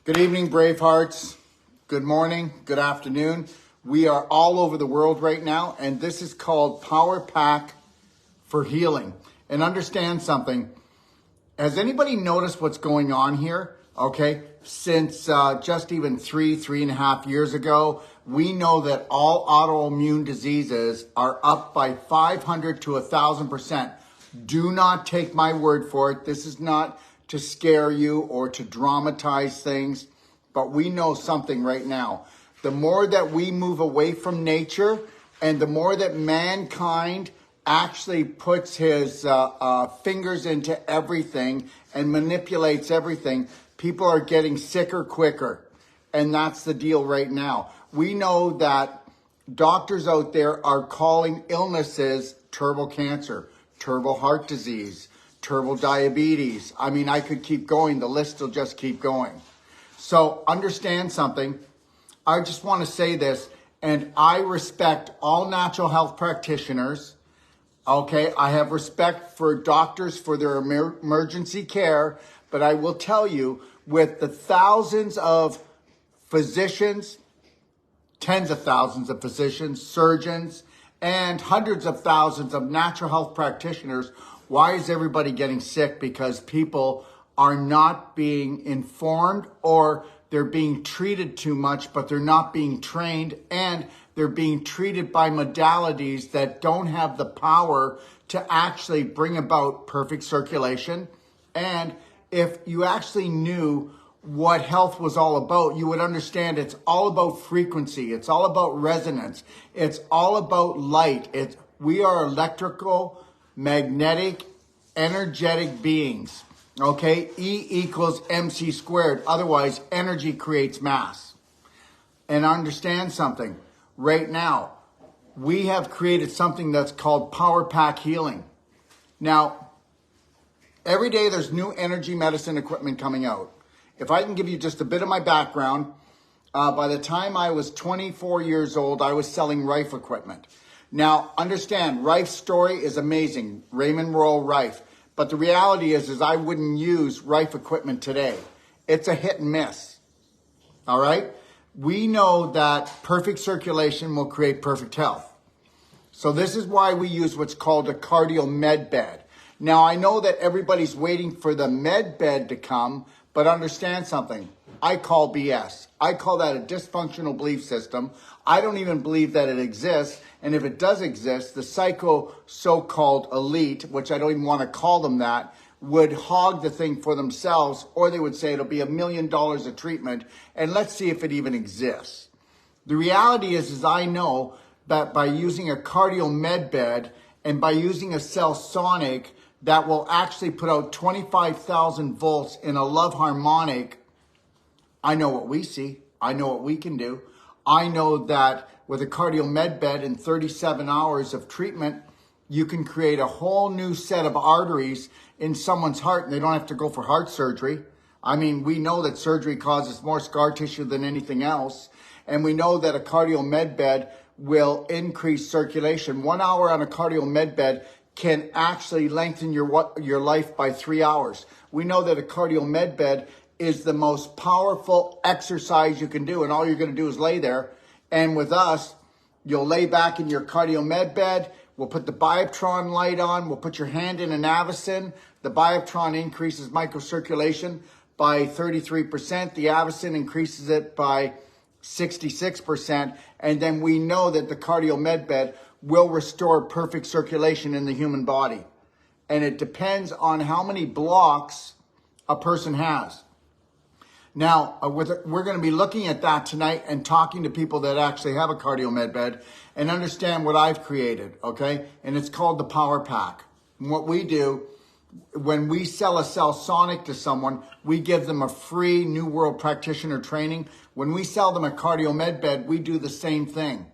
Good evening, Bravehearts. Good morning, good afternoon. We are all over the world right now, and this is called Power Pack for Healing. And understand something. Has anybody noticed what's going on here? Okay, since just even 3.5 years ago, we know that all autoimmune diseases are up by 500 to 1,000%. Do not take my word for it. This is not to scare you or to dramatize things, but we know something right now. The more that we move away from nature and the more that mankind actually puts his fingers into everything and manipulates everything, people are getting sicker quicker. And that's the deal right now. We know that doctors out there are calling illnesses turbo cancer, turbo heart disease, turbo diabetes. I mean, I could keep going. The list will just keep going. So understand something. I just want to say this, and I respect all natural health practitioners. Okay, I have respect for doctors for their emergency care, but I will tell you, with the thousands of physicians, tens of thousands of physicians, surgeons, and hundreds of thousands of natural health practitioners, why is everybody getting sick? Because people are not being informed, or they're being treated too much, but they're not being trained, and they're being treated by modalities that don't have the power to actually bring about perfect circulation. And if you actually knew what health was all about, you would understand it's all about frequency. It's all about resonance. It's all about light. We are electrical, magnetic, energetic beings. Okay, E equals MC squared. Otherwise, energy creates mass. And understand something. Right now, we have created something that's called Power Pack Healing. Now, every day there's new energy medicine equipment coming out. If I can give you just a bit of my background, by the time I was 24 years old, I was selling Rife equipment. Now, understand, Rife's story is amazing. Raymond Royal Rife. But the reality is I wouldn't use Rife equipment today. It's a hit and miss. All right? We know that perfect circulation will create perfect health. So this is why we use what's called a cardio med bed. Now, I know that everybody's waiting for the med bed to come, but understand something. I call BS. I call that a dysfunctional belief system. I don't even believe that it exists. And if it does exist, the psycho so-called elite, which I don't even want to call them that, would hog the thing for themselves, or they would say it'll be $1 million a treatment, and let's see if it even exists. The reality is I know that by using a cardio med bed and by using a cell sonic that will actually put out 25,000 volts in a love harmonic, I know what we see. I know what we can do. I know that with a cardio med bed in 37 hours of treatment, you can create a whole new set of arteries in someone's heart, and they don't have to go for heart surgery. I mean, we know that surgery causes more scar tissue than anything else. And we know that a cardio med bed will increase circulation. 1 hour on a cardio med bed can actually lengthen your life by 3 hours. We know that a cardio med bed is the most powerful exercise you can do, and all you're going to do is lay there. And with us, you'll lay back in your cardio med bed. We'll put the Bioptron light on. We'll put your hand in an Avicin. The Bioptron increases microcirculation by 33%. The Avicin increases it by 66%. And then we know that the cardio med bed will restore perfect circulation in the human body. And it depends on how many blocks a person has. Now, we're going to be looking at that tonight and talking to people that actually have a cardio med bed and understand what I've created, okay? And it's called the Power Pack. And what we do, when we sell a cell sonic to someone, we give them a free New World Practitioner training. When we sell them a cardio med bed, we do the same thing.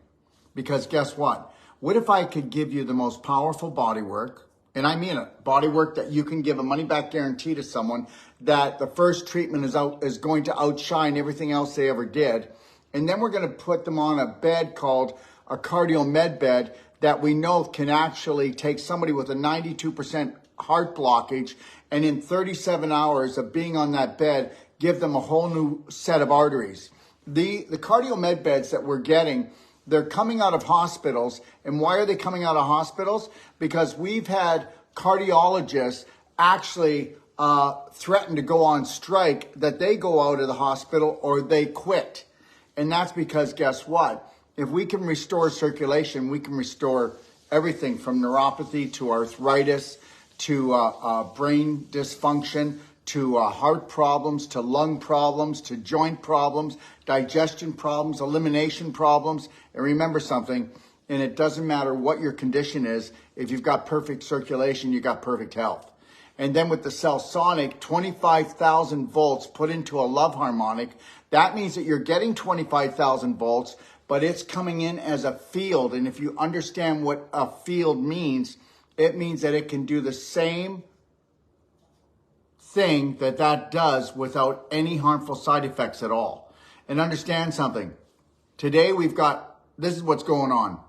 Because guess what? What if I could give you the most powerful body work, and I mean it, body work that you can give a money-back guarantee to someone, that the first treatment is going to outshine everything else they ever did. And then we're going to put them on a bed called a cardio med bed that we know can actually take somebody with a 92% heart blockage, and in 37 hours of being on that bed, give them a whole new set of arteries. The cardio med beds that we're getting, they're coming out of hospitals. And why are they coming out of hospitals? Because we've had cardiologists actually threaten to go on strike, that they go out of the hospital or they quit. And that's because, guess what? If we can restore circulation, we can restore everything from neuropathy to arthritis to brain dysfunction to heart problems, to lung problems, to joint problems, digestion problems, elimination problems. And remember something, and it doesn't matter what your condition is, if you've got perfect circulation, you've got perfect health. And then with the Cellsonic, 25,000 volts put into a love harmonic, that means that you're getting 25,000 volts, but it's coming in as a field. And if you understand what a field means, it means that it can do the same thing that does without any harmful side effects at all. And understand something. Today this is what's going on.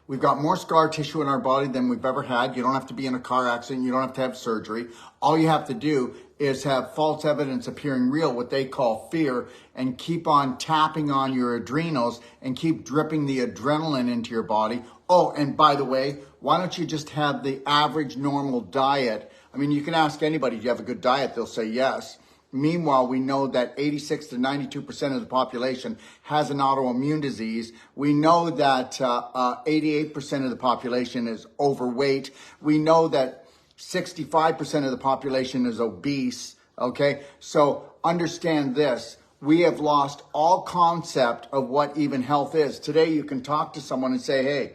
We've got more scar tissue in our body than we've ever had. You don't have to be in a car accident. You don't have to have surgery. All you have to do is have false evidence appearing real, what they call fear, and keep on tapping on your adrenals and keep dripping the adrenaline into your body. Oh, and by the way, why don't you just have the average normal diet? I mean, you can ask anybody, do you have a good diet? They'll say yes. Meanwhile, we know that 86 to 92% of the population has an autoimmune disease. We know that 88% of the population is overweight. We know that 65% of the population is obese, okay? So understand this. We have lost all concept of what even health is. Today, you can talk to someone and say, hey,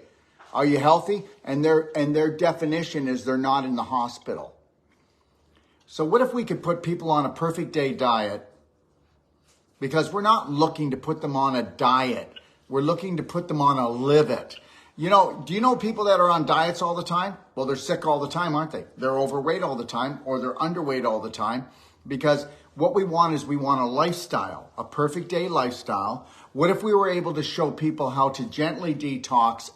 are you healthy? And their definition is they're not in the hospital. So what if we could put people on a perfect day diet? Because we're not looking to put them on a diet. We're looking to put them on a live it. You know, do you know people that are on diets all the time? Well, they're sick all the time, aren't they? They're overweight all the time, or they're underweight all the time. Because what we want is we want a lifestyle, a perfect day lifestyle. What if we were able to show people how to gently detox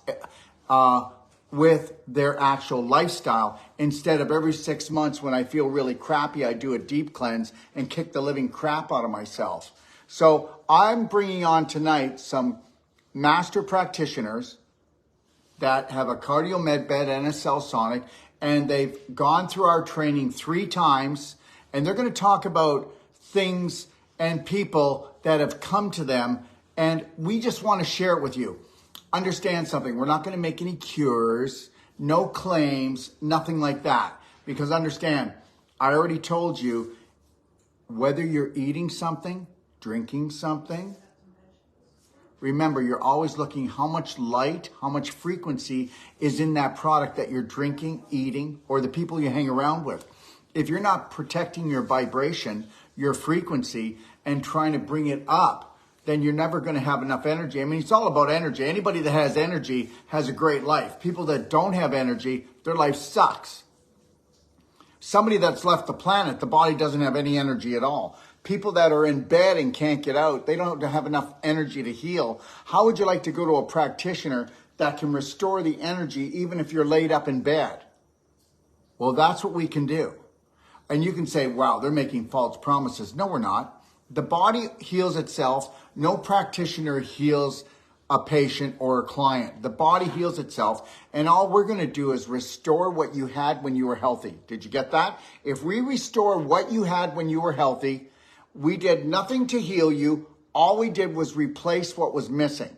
with their actual lifestyle, instead of every 6 months when I feel really crappy, I do a deep cleanse and kick the living crap out of myself. So I'm bringing on tonight some master practitioners that have a cardio med bed and a Cellsonic, and they've gone through our training 3 times, and they're going to talk about things and people that have come to them, and we just want to share it with you. Understand something. We're not going to make any cures, no claims, nothing like that. Because understand, I already told you, whether you're eating something, drinking something, remember, you're always looking how much light, how much frequency is in that product that you're drinking, eating, or the people you hang around with. If you're not protecting your vibration, your frequency, and trying to bring it up, then you're never going to have enough energy. I mean, it's all about energy. Anybody that has energy has a great life. People that don't have energy, their life sucks. Somebody that's left the planet, the body doesn't have any energy at all. People that are in bed and can't get out, they don't have enough energy to heal. How would you like to go to a practitioner that can restore the energy even if you're laid up in bed? Well, that's what we can do. And you can say, wow, they're making false promises. No, we're not. The body heals itself. No practitioner heals a patient or a client. The body heals itself. And all we're going to do is restore what you had when you were healthy. Did you get that? If we restore what you had when you were healthy, we did nothing to heal you. All we did was replace what was missing.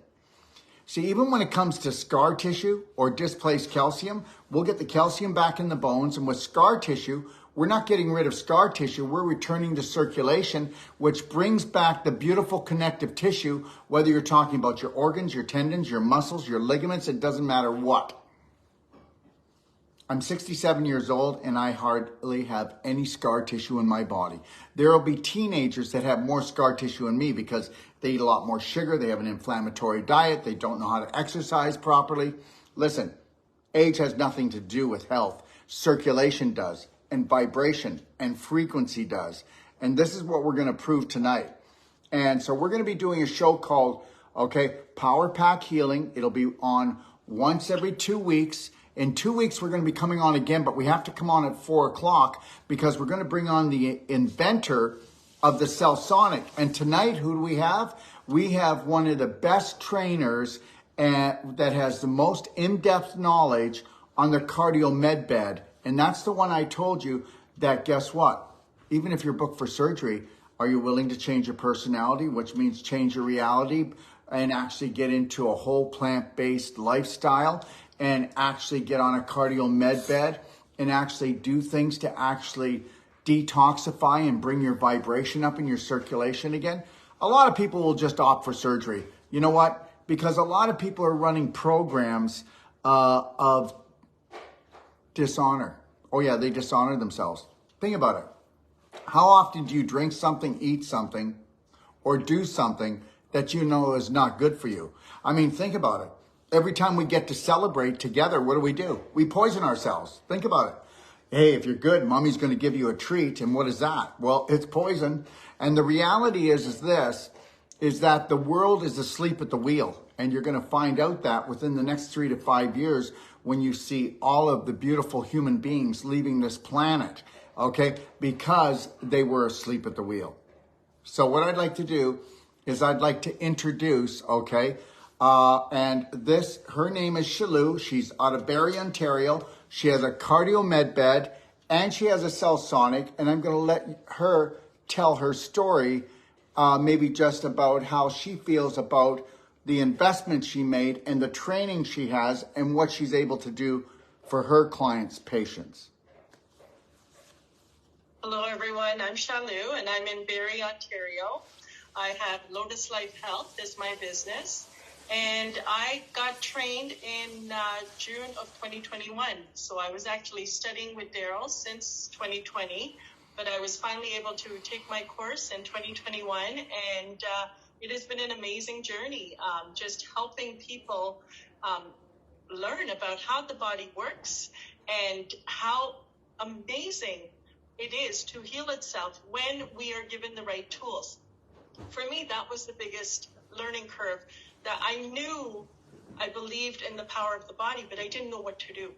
See, even when it comes to scar tissue or displaced calcium, we'll get the calcium back in the bones. And with scar tissue, we're not getting rid of scar tissue. We're returning to circulation, which brings back the beautiful connective tissue, whether you're talking about your organs, your tendons, your muscles, your ligaments, it doesn't matter what. I'm 67 years old and I hardly have any scar tissue in my body. There will be teenagers that have more scar tissue in me because they eat a lot more sugar, they have an inflammatory diet, they don't know how to exercise properly. Listen, age has nothing to do with health. Circulation does. And vibration and frequency does. And this is what we're going to prove tonight. And so we're going to be doing a show called, Power Pack Healing. It'll be on once every 2 weeks. In 2 weeks, we're going to be coming on again, but we have to come on at 4 o'clock because we're going to bring on the inventor of the Cellsonic. And tonight, who do we have? We have one of the best trainers that has the most in-depth knowledge on the cardio med bed. And that's the one I told you that, guess what? Even if you're booked for surgery, are you willing to change your personality, which means change your reality and actually get into a whole plant-based lifestyle and actually get on a cardio med bed and actually do things to actually detoxify and bring your vibration up in your circulation again? A lot of people will just opt for surgery. You know what? Because a lot of people are running programs of dishonor. Oh yeah, they dishonor themselves. Think about it. How often do you drink something, eat something, or do something that you know is not good for you? I mean, think about it. Every time we get to celebrate together, what do? We poison ourselves. Think about it. Hey, if you're good, mommy's going to give you a treat. And what is that? Well, it's poison. And the reality is that the world is asleep at the wheel. And you're going to find out that within the next 3 to 5 years when you see all of the beautiful human beings leaving this planet, okay, because they were asleep at the wheel. So what I'd like to do is I'd like to introduce, okay, and her name is Shalou. She's out of Barrie, Ontario. She has a cardio med bed and she has a Cellsonic, and I'm going to let her tell her story, maybe just about how she feels about the investment she made and the training she has and what she's able to do for her clients' patients. Hello everyone, I'm Shalou and I'm in Barrie, Ontario. I have Lotus Life Health as my business, and I got trained in June of 2021. So I was actually studying with Daryl since 2020, but I was finally able to take my course in 2021, and it has been an amazing journey, just helping people learn about how the body works and how amazing it is to heal itself when we are given the right tools. For me, that was the biggest learning curve, that I believed in the power of the body, but I didn't know what to do.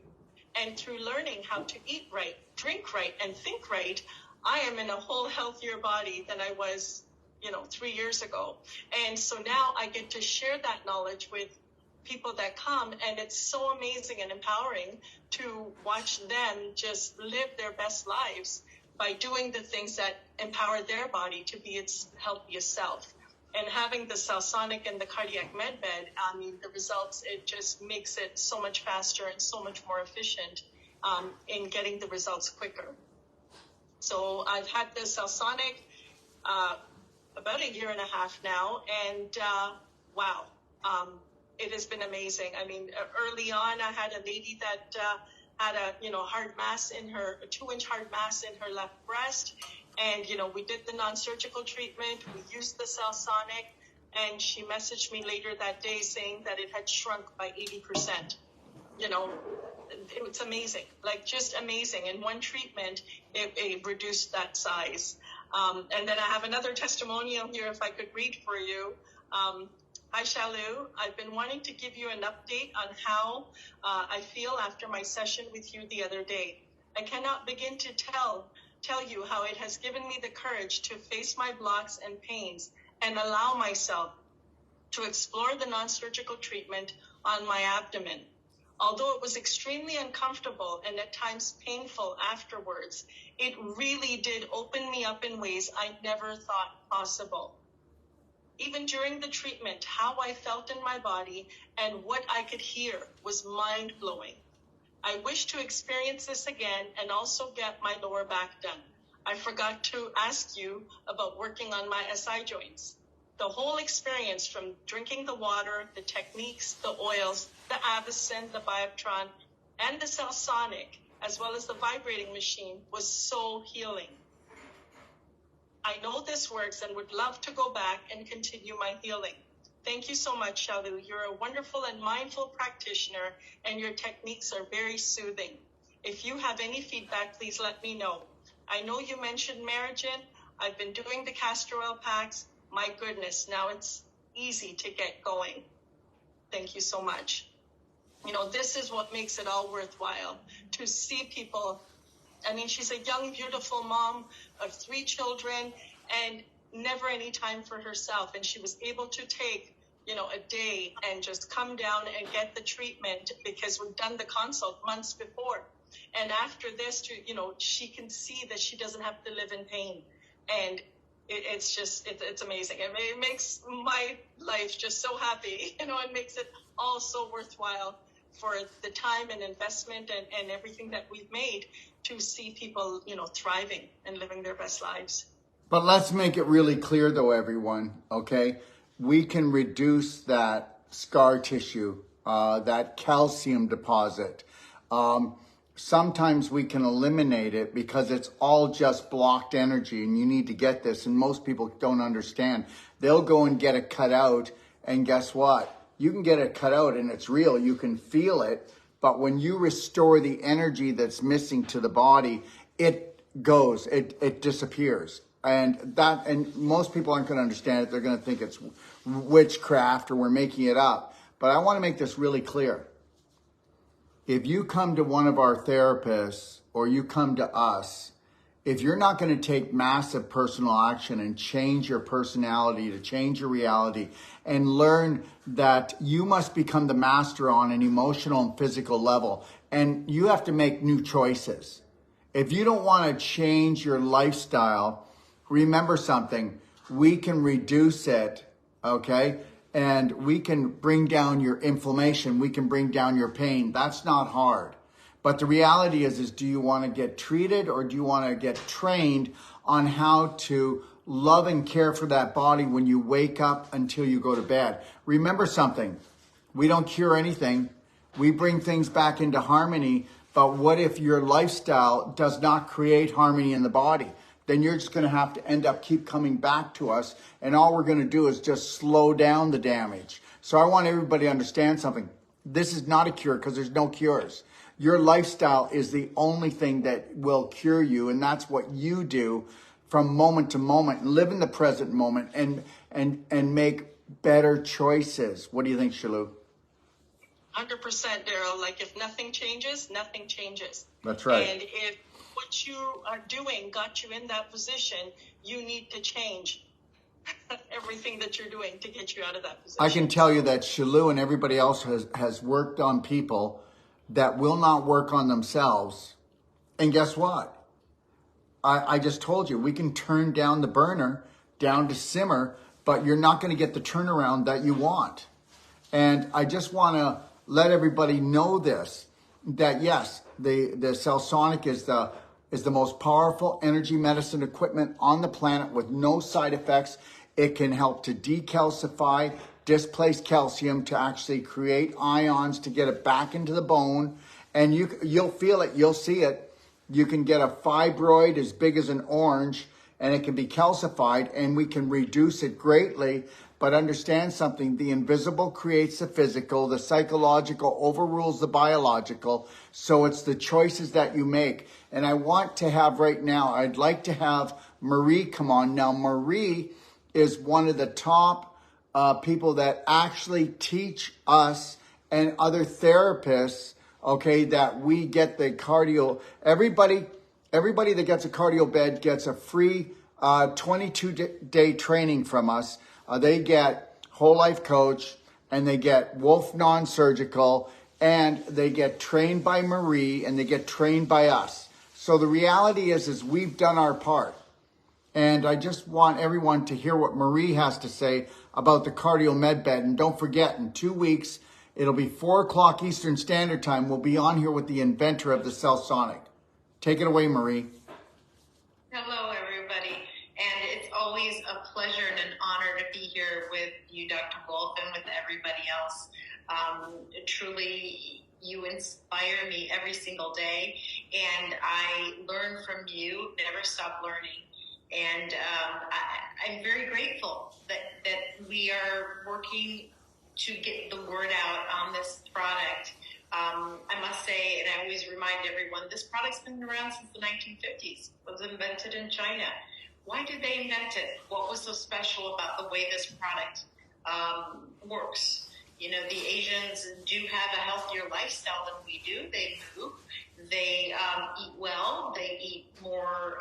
And through learning how to eat right, drink right, and think right, I am in a whole healthier body than I was, 3 years ago. And so now I get to share that knowledge with people that come, and it's so amazing and empowering to watch them just live their best lives by doing the things that empower their body to be its healthiest self. And having the Cellsonic and the cardiac med bed, the results, it just makes it so much faster and so much more efficient in getting the results quicker. So I've had the Cellsonic about 1.5 years now, and wow, it has been amazing. Early on, I had a lady that had a hard mass in her, a 2-inch hard mass in her left breast, and we did the non-surgical treatment. We used the Cellsonic, and she messaged me later that day saying that it had shrunk by 80%. It's amazing, just amazing. In one treatment, it reduced that size. And then I have another testimonial here, if I could read for you. Hi, Shalou. I've been wanting to give you an update on how I feel after my session with you the other day. I cannot begin to tell you how it has given me the courage to face my blocks and pains and allow myself to explore the non-surgical treatment on my abdomen. Although it was extremely uncomfortable and at times painful afterwards, it really did open me up in ways I never thought possible. Even during the treatment, how I felt in my body and what I could hear was mind-blowing. I wish to experience this again and also get my lower back done. I forgot to ask you about working on my SI joints. The whole experience, from drinking the water, the techniques, the oils, the Avicen, the Bioptron, and the Cellsonic, as well as the vibrating machine, was so healing. I know this works and would love to go back and continue my healing. Thank you so much, Shalou. You're a wonderful and mindful practitioner, and your techniques are very soothing. If you have any feedback, please let me know. I know you mentioned Merigen. I've been doing the castor oil packs. My goodness, now it's easy to get going. Thank you so much. This is what makes it all worthwhile, to see people I mean, she's a young, beautiful mom of 3 children and never any time for herself. And she was able to take, a day and just come down and get the treatment because we've done the consult months before. And after this, she can see that she doesn't have to live in pain. And it's amazing. It makes my life just so happy, it makes it all so worthwhile for the time and investment and everything that we've made to see people, thriving and living their best lives. But let's make it really clear though, everyone, okay? We can reduce that scar tissue, that calcium deposit. Sometimes we can eliminate it because it's all just blocked energy, and you need to get this, and most people don't understand. They'll go and get it cut out, and guess what? You can get it cut out and it's real, you can feel it, but when you restore the energy that's missing to the body, it goes, it disappears. And most people aren't going to understand it. They're going to think it's witchcraft or we're making it up. But I want to make this really clear. If you come to one of our therapists or you come to us, if you're not going to take massive personal action and change your personality, to change your reality, and learn that you must become the master on an emotional and physical level, and you have to make new choices. If you don't want to change your lifestyle, remember something, we can reduce it, okay? And we can bring down your inflammation. We can bring down your pain. That's not hard. But the reality is do you want to get treated or do you want to get trained on how to love and care for that body when you wake up until you go to bed? Remember something, we don't cure anything. We bring things back into harmony. But what if your lifestyle does not create harmony in the body? Then you're just going to have to end up keep coming back to us. And all we're going to do is just slow down the damage. So I want everybody to understand something. This is not a cure because there's no cures. Your lifestyle is the only thing that will cure you. And that's what you do from moment to moment. Live in the present moment and make better choices. What do you think, Shalou? 100%, Daryl. Like if nothing changes, nothing changes. That's right. And if what you are doing got you in that position, you need to change everything that you're doing to get you out of that position. I can tell you that Shalou and everybody else has worked on people that will not work on themselves. And guess what? I just told you, we can turn down the burner down to simmer, but you're not going to get the turnaround that you want. And I just want to let everybody know this, that yes, the Cellsonic is the most powerful energy medicine equipment on the planet with no side effects. It can help to decalcify, displace calcium to actually create ions to get it back into the bone. And you'll feel it, you'll see it. You can get a fibroid as big as an orange and it can be calcified and we can reduce it greatly. But understand something, the invisible creates the physical, the psychological overrules the biological. So it's the choices that you make. And I want to have right now, I'd like to have Marie come on. Now, Marie is one of the top people that actually teach us and other therapists, okay, that we get the cardio. Everybody that gets a cardio bed gets a free 22-day training from us. They get Whole Life Coach and they get Wolf Non-Surgical and they get trained by Marie and they get trained by us. So the reality is we've done our part. And I just want everyone to hear what Marie has to say about the Cardio Med Bed. And don't forget, in 2 weeks, it'll be 4 o'clock Eastern Standard Time. We'll be on here with the inventor of the Cellsonic. Take it away, Marie. Hello, everybody. And it's always a pleasure and an honor to be here with you, Dr. Wolf, and with everybody else. Truly, you inspire me every single day, and I learn from you, never stop learning. And I'm very grateful that we are working to get the word out on this product. I must say, and I always remind everyone, this product's been around since the 1950s. It was invented in China. Why did they invent it? What was so special about the way this product works? You know, the Asians do have a healthier lifestyle than we do. They move, They eat well. They eat more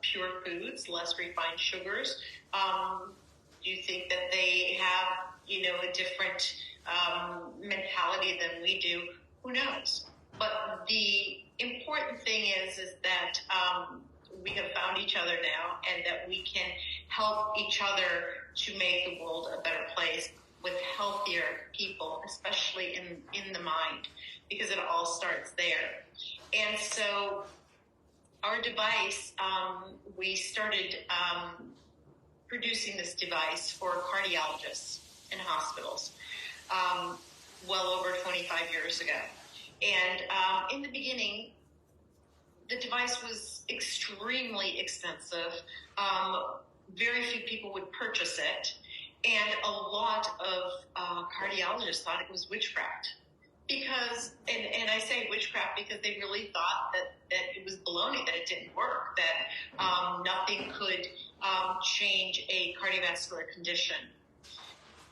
pure foods, less refined sugars. Do you think that they have, a different mentality than we do? Who knows? But the important thing is that we have found each other now, and that we can help each other to make the world a better place with healthier people, especially in the mind, because it all starts there. And so our device, we started producing this device for cardiologists in hospitals well over 25 years ago. And in the beginning, the device was extremely expensive. Very few people would purchase it. And a lot of cardiologists thought it was witchcraft. Because, and I say witchcraft because they really thought that it was baloney, that it didn't work, that nothing could change a cardiovascular condition.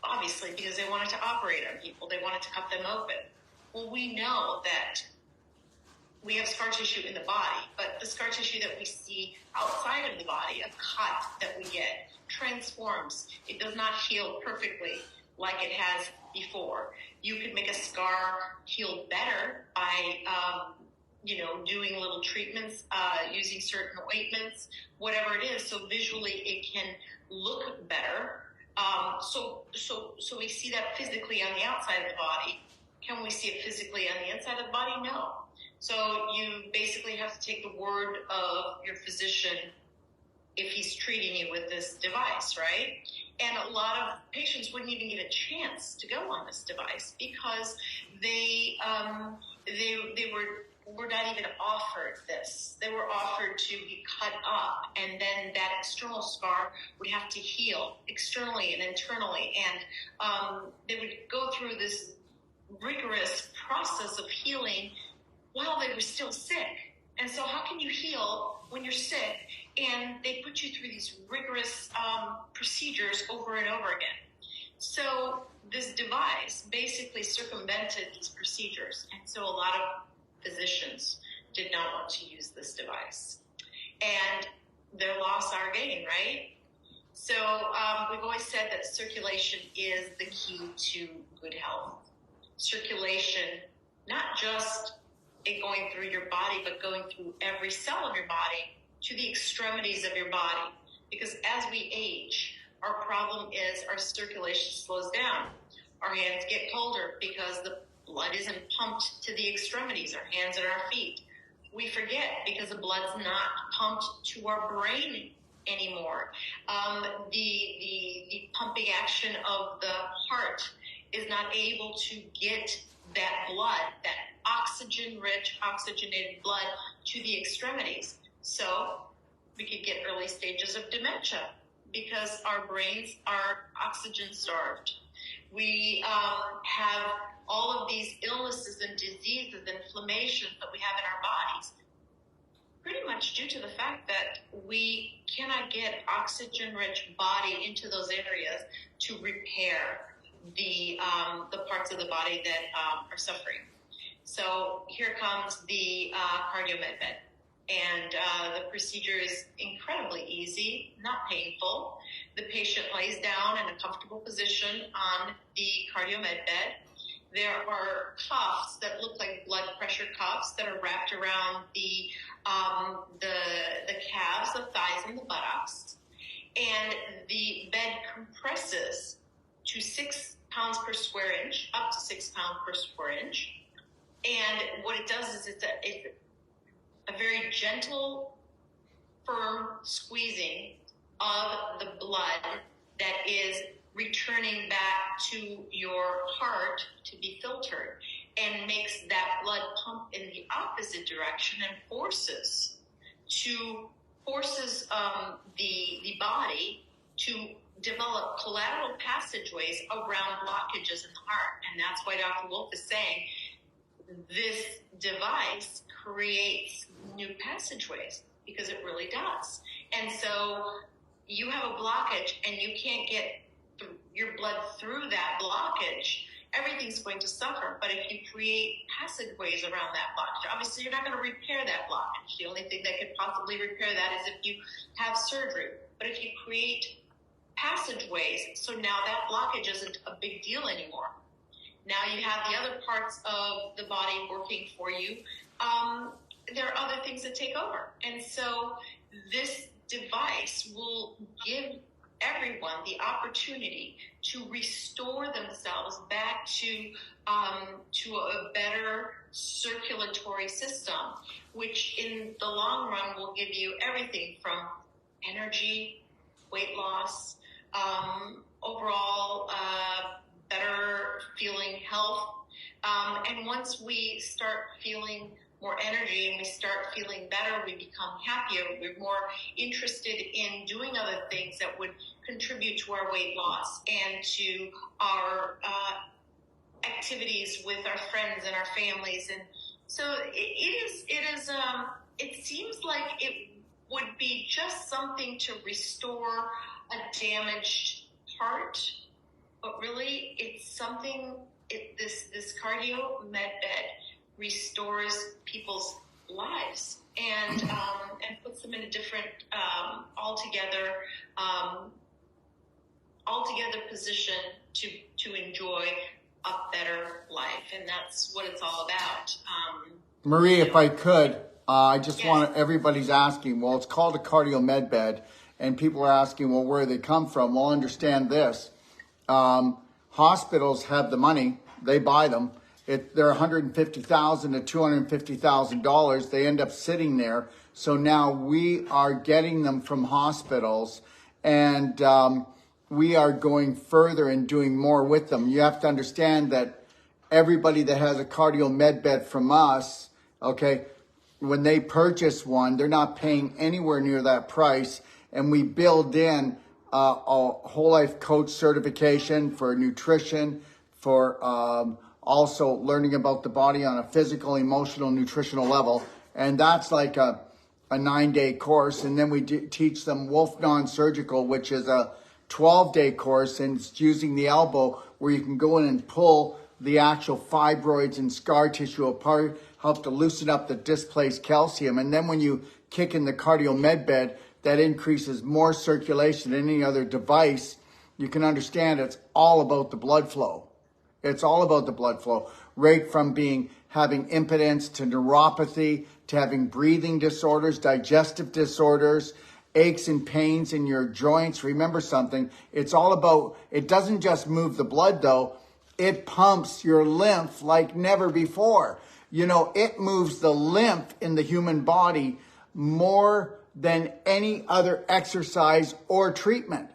Obviously, because they wanted to operate on people. They wanted to cut them open. Well, we know that we have scar tissue in the body, but the scar tissue that we see outside of the body, a cut that we get, transforms. It does not heal perfectly like it has before. You could make a scar heal better by, doing little treatments, using certain ointments, whatever it is. So visually it can look better. So we see that physically on the outside of the body. Can we see it physically on the inside of the body? No. So you basically have to take the word of your physician if he's treating you with this device, right? And a lot of patients wouldn't even get a chance to go on this device because they were not even offered this. They were offered to be cut up, and then that external scar would have to heal externally and internally, and they would go through this rigorous process of healing while they were still sick. And so how can you heal when you're sick? And they put you through these rigorous procedures over and over again. So this device basically circumvented these procedures. And so a lot of physicians did not want to use this device. And their loss, our gain, right? So we've always said that circulation is the key to good health. Circulation, not just it going through your body, but going through every cell of your body to the extremities of your body. Because as we age, our problem is our circulation slows down. Our hands get colder because the blood isn't pumped to the extremities, our hands and our feet. We forget because the blood's not pumped to our brain anymore. The pumping action of the heart is not able to get that blood, that oxygen-rich, oxygenated blood to the extremities. So we could get early stages of dementia because our brains are oxygen-starved. We have all of these illnesses and diseases and inflammations that we have in our bodies, pretty much due to the fact that we cannot get oxygen-rich body into those areas to repair the parts of the body that are suffering. So here comes the CardioMed bed. And the procedure is incredibly easy, not painful. The patient lays down in a comfortable position on the CardioMed bed. There are cuffs that look like blood pressure cuffs that are wrapped around the calves, the thighs, and the buttocks. And the bed compresses to 6 pounds per square inch, up to 6 pounds per square inch. And what it does is it's a very gentle, firm squeezing of the blood that is returning back to your heart to be filtered, and makes that blood pump in the opposite direction and forces the body to develop collateral passageways around blockages in the heart. And that's why Dr. Wolf is saying this device creates new passageways, because it really does. And so you have a blockage and you can't get your blood through that blockage. everything's going to suffer. But if you create passageways around that blockage, obviously you're not going to repair that blockage. The only thing that could possibly repair that is if you have surgery. But if you create passageways, so now that blockage isn't a big deal anymore. Now you have the other parts of the body working for you. There are other things that take over. And so this device will give everyone the opportunity to restore themselves back to a better circulatory system, which in the long run will give you everything from energy, weight loss, overall better feeling health. And once we start feeling more energy and we start feeling better, we become happier, we're more interested in doing other things that would contribute to our weight loss and to our activities with our friends and our families. And so it seems like it would be just something to restore a damaged part, but really it's something, this cardio med bed restores people's lives and puts them in a different altogether position to enjoy a better life, and that's what it's all about. Marie, if I could, I just Yes. want everybody's asking, well, it's called a cardio med bed, and people are asking, well, where do they come from? Well, understand this. Hospitals have the money, they buy them. They're $150,000 to $250,000. They end up sitting there. So now we are getting them from hospitals, and we are going further and doing more with them. You have to understand that everybody that has a cardio med bed from us, okay, when they purchase one, they're not paying anywhere near that price. And we build in a whole life coach certification for nutrition, for also learning about the body on a physical, emotional, nutritional level. And that's like a 9-day course. And then we teach them Wolf Non-Surgical, which is a 12-day course. And it's using the elbow where you can go in and pull the actual fibroids and scar tissue apart, help to loosen up the displaced calcium. And then when you kick in the cardio med bed, that increases more circulation than any other device. You can understand it's all about the blood flow. It's all about the blood flow, right from having impotence to neuropathy, to having breathing disorders, digestive disorders, aches and pains in your joints. Remember something, it's all about, it doesn't just move the blood though, it pumps your lymph like never before. You know, it moves the lymph in the human body more than any other exercise or treatment.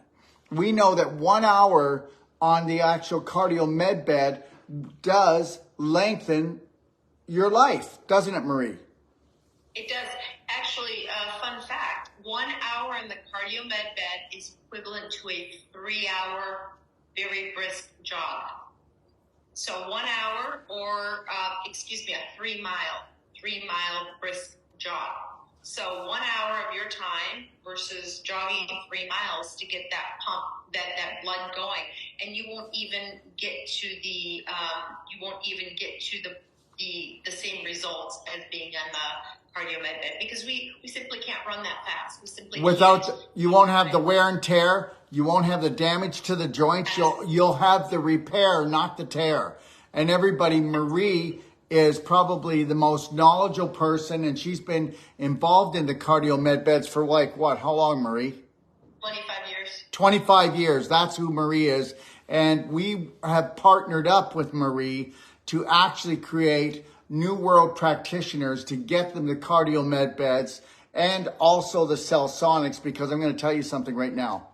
We know that 1 hour on the actual cardio med bed does lengthen your life, doesn't it, Marie? It does. Actually, fun fact, 1 hour in the cardio med bed is equivalent to a 3-hour very brisk jog. So 1 hour or, a 3-mile brisk jog. So 1 hour of your time versus jogging 3 miles to get that pump, that blood going, and you won't even get to the same results as being on the cardio med bed, because we simply can't run that fast. We simply You won't have the wear and tear. You won't have the damage to the joints. You'll have the repair, not the tear. And everybody, Marie is probably the most knowledgeable person, and she's been involved in the cardio med beds for how long, Marie? 25 years. 25 years. That's who Marie is. And we have partnered up with Marie to actually create New World practitioners to get them the cardio med beds and also the Cellsonics, because I'm going to tell you something right now.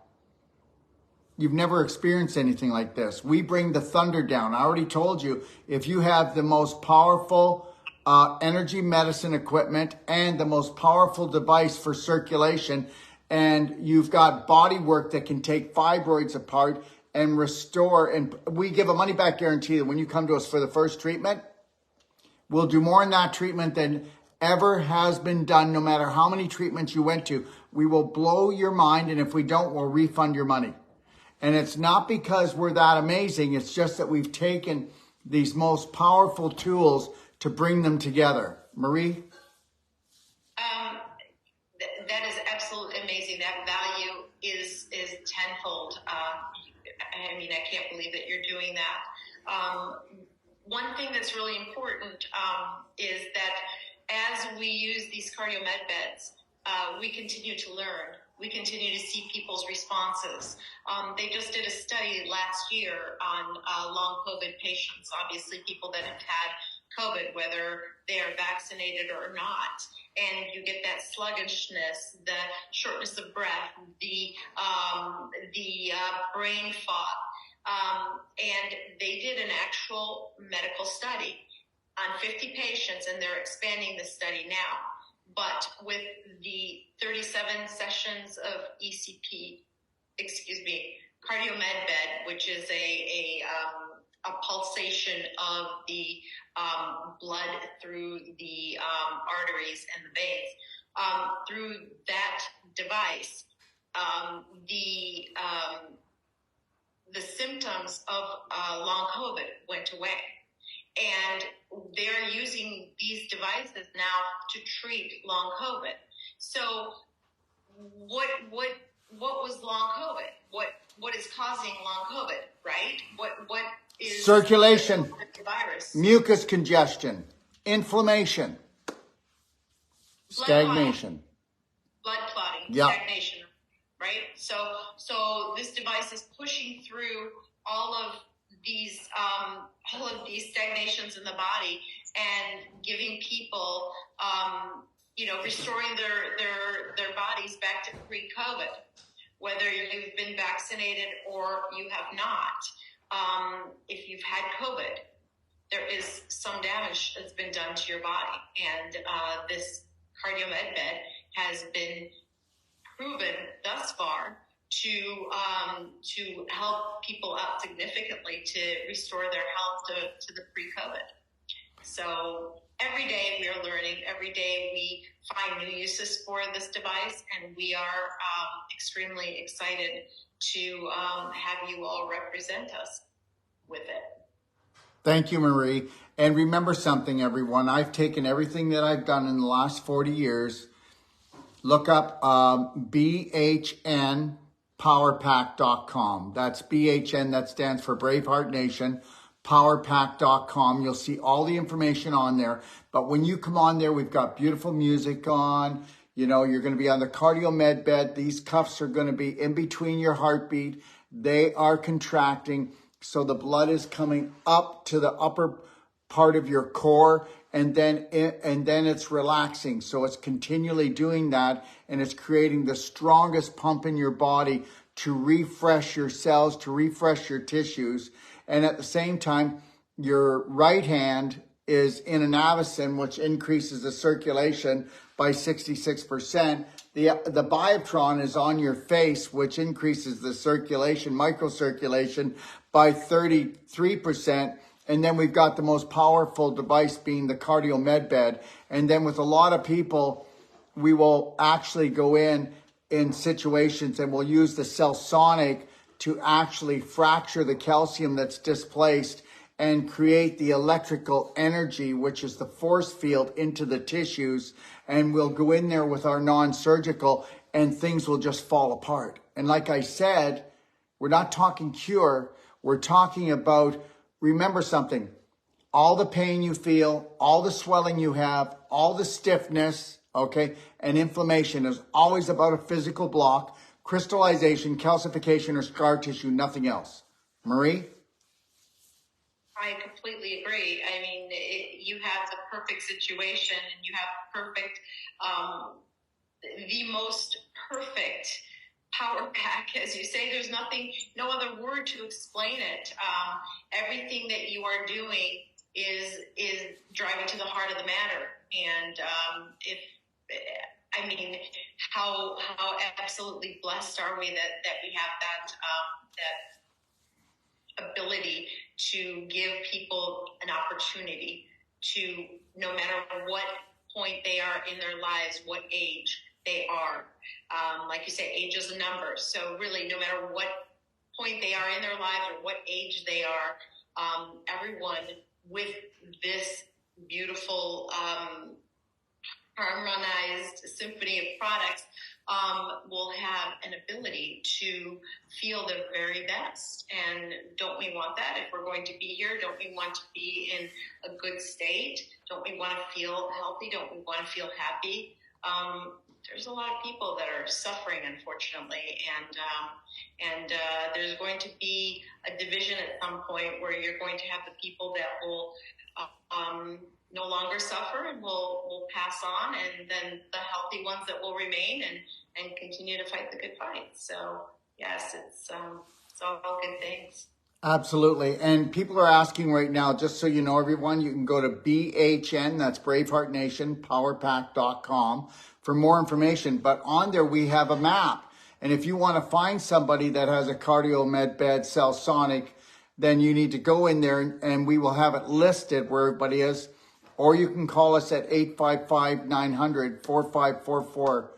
You've never experienced anything like this. We bring the thunder down. I already told you, if you have the most powerful energy medicine equipment and the most powerful device for circulation, and you've got body work that can take fibroids apart and restore, and we give a money back guarantee that when you come to us for the first treatment, we'll do more in that treatment than ever has been done, no matter how many treatments you went to. We will blow your mind, and if we don't, we'll refund your money. And it's not because we're that amazing. It's just that we've taken these most powerful tools to bring them together. Marie? That is absolutely amazing. That value is tenfold. I mean, I can't believe that you're doing that. One thing that's really important is that as we use these cardio med beds, we continue to learn. We continue to see people's responses. They just did a study last year on long COVID patients, obviously people that have had COVID, whether they are vaccinated or not. And you get that sluggishness, the shortness of breath, the brain fog. And they did an actual medical study on 50 patients, and they're expanding the study now. But with the 37 sessions of cardio med bed, which is a pulsation of the blood through the arteries and the veins, through that device, the symptoms of long COVID went away. And they're using these devices now to treat long COVID. So what was long COVID? What is causing long COVID, right? What is circulation, the virus? Mucus congestion, inflammation, stagnation. Blood clotting, Yeah. stagnation, right? So this device is pushing through all of these stagnations in the body and giving people, restoring their bodies back to pre-COVID, whether you've been vaccinated or you have not. If you've had COVID, there is some damage that's been done to your body, and this cardio med bed has been proven thus far to help people out significantly to restore their health to the pre-COVID. So every day we are learning. Every day we find new uses for this device, and we are extremely excited to have you all represent us with it. Thank you, Marie. And remember something, everyone. I've taken everything that I've done in the last 40 years. Look up BHNPowerpack.com. That's BHN, that stands for Braveheart Nation, powerpack.com. You'll see all the information on there. But when you come on there, we've got beautiful music on. You know, you're going to be on the cardio med bed. These cuffs are going to be in between your heartbeat. They are contracting. So the blood is coming up to the upper part of your core, and then it's relaxing. So it's continually doing that, and it's creating the strongest pump in your body to refresh your cells, to refresh your tissues. And at the same time, your right hand is in an Avicen, which increases the circulation by 66%. The Biotron is on your face, which increases the circulation, microcirculation, by 33%. And then we've got the most powerful device being the cardio med bed. And then with a lot of people, we will actually go in situations and we'll use the Cellsonic to actually fracture the calcium that's displaced and create the electrical energy, which is the force field, into the tissues. And we'll go in there with our non-surgical and things will just fall apart. And like I said, we're not talking cure. We're talking about, remember something, all the pain you feel, all the swelling you have, all the stiffness, okay, and inflammation is always about a physical block, crystallization, calcification, or scar tissue, nothing else. Marie? I completely agree. I mean, you have the perfect situation, and you have perfect, the most perfect power pack, as you say. There's no other word to explain it. Everything that you are doing is driving to the heart of the matter. And how absolutely blessed are we that we have that ability to give people an opportunity to, no matter what point they are in their lives, what age they are. Like you say, age is a number. So really, no matter what point they are in their lives or what age they are, everyone with this beautiful harmonized symphony of products will have an ability to feel their very best. And don't we want that? If we're going to be here, don't we want to be in a good state? Don't we want to feel healthy? Don't we want to feel happy? There's a lot of people that are suffering, unfortunately, and there's going to be a division at some point where you're going to have the people that will no longer suffer and will pass on, and then the healthy ones that will remain and continue to fight the good fight. So yes, it's all good things. Absolutely. And people are asking right now, just so you know, everyone, you can go to BHN, that's Braveheart Nation, powerpack.com for more information. But on there, we have a map. And if you want to find somebody that has a cardio med bed, cell sonic, then you need to go in there and we will have it listed where everybody is. Or you can call us at 855-900-4544,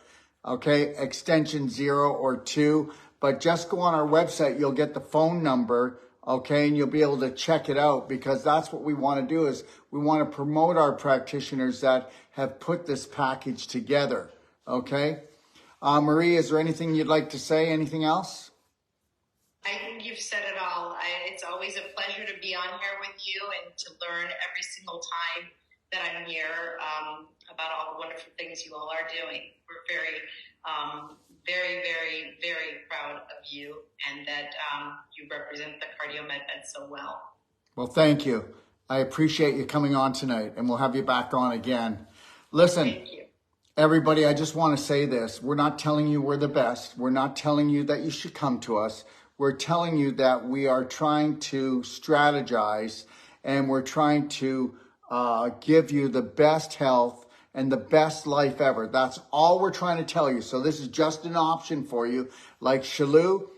okay, extension 0 or 2. But just go on our website, you'll get the phone number, okay, and you'll be able to check it out, because that's what we want to do, is we want to promote our practitioners that have put this package together, okay? Marie, is there anything you'd like to say? Anything else? I think you've said it all. It's always a pleasure to be on here with you and to learn every single time that I'm here about all the wonderful things you all are doing. We're very, very, very proud of you, and that you represent the Cardio Med Bed so well. Well, thank you. I appreciate you coming on tonight, and we'll have you back on again. Listen, Thank you. Everybody, I just want to say this. We're not telling you we're the best. We're not telling you that you should come to us. We're telling you that we are trying to strategize, and we're trying to give you the best health and the best life ever. That's all we're trying to tell you. So this is just an option for you. Like Shalou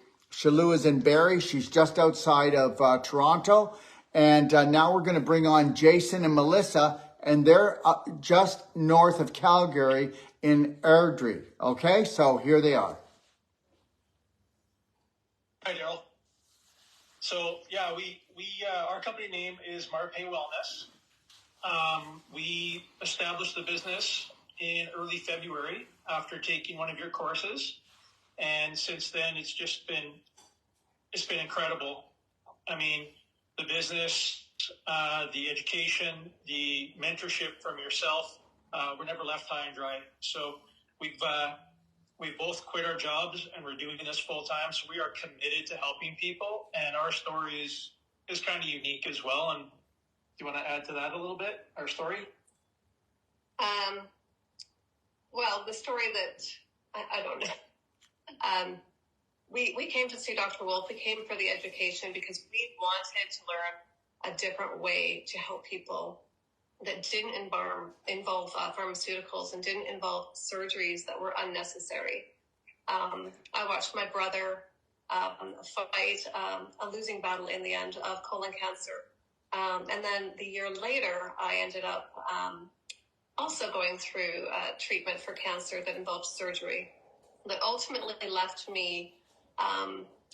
is in Barrie. She's just outside of Toronto. And now we're going to bring on Jason and Melissa, and they're just north of Calgary in Airdrie. Okay, so here they are. Hi, Daryl. So yeah, we our company name is Marpe Wellness. We established the business in early February after taking one of your courses, and since then it's been incredible. I mean, the business, the education, the mentorship from yourself, we're never left high and dry. So we've both quit our jobs and we're doing this full time. So we are committed to helping people, and our story is kind of unique as well. And do you want to add to that a little bit, our story? Well, the story that I don't know. We came to see Dr. Wolf. We came for the education because we wanted to learn a different way to help people that didn't involve pharmaceuticals and didn't involve surgeries that were unnecessary. I watched my brother fight a losing battle in the end of colon cancer. And then the year later, I ended up also going through treatment for cancer that involved surgery that ultimately left me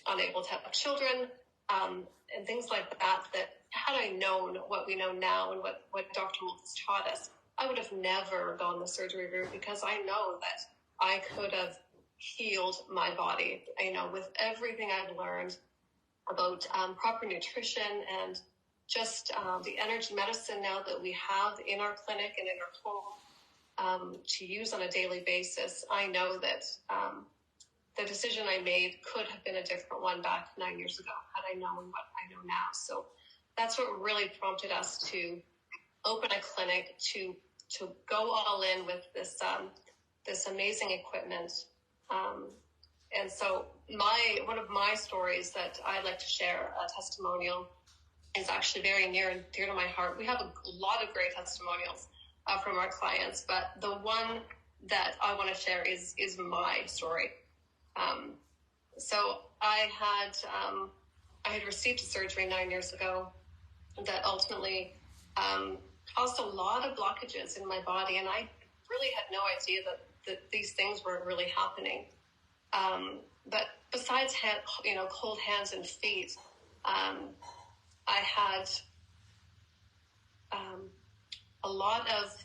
unable to have children and things like that, that had I known what we know now and what Dr. Wolf has taught us, I would have never gone the surgery route, because I know that I could have healed my body, with everything I've learned about proper nutrition and just the energy medicine now that we have in our clinic and in our home to use on a daily basis. I know that the decision I made could have been a different one back 9 years ago had I known what I know now. So that's what really prompted us to open a clinic, to go all in with this this amazing equipment. And so one of my stories that I'd like to share, a testimonial, is actually very near and dear to my heart. We have a lot of great testimonials from our clients, but the one that I want to share is my story. So I had received a surgery 9 years ago that ultimately caused a lot of blockages in my body, and I really had no idea that these things were really happening. But besides cold hands and feet, I had a lot of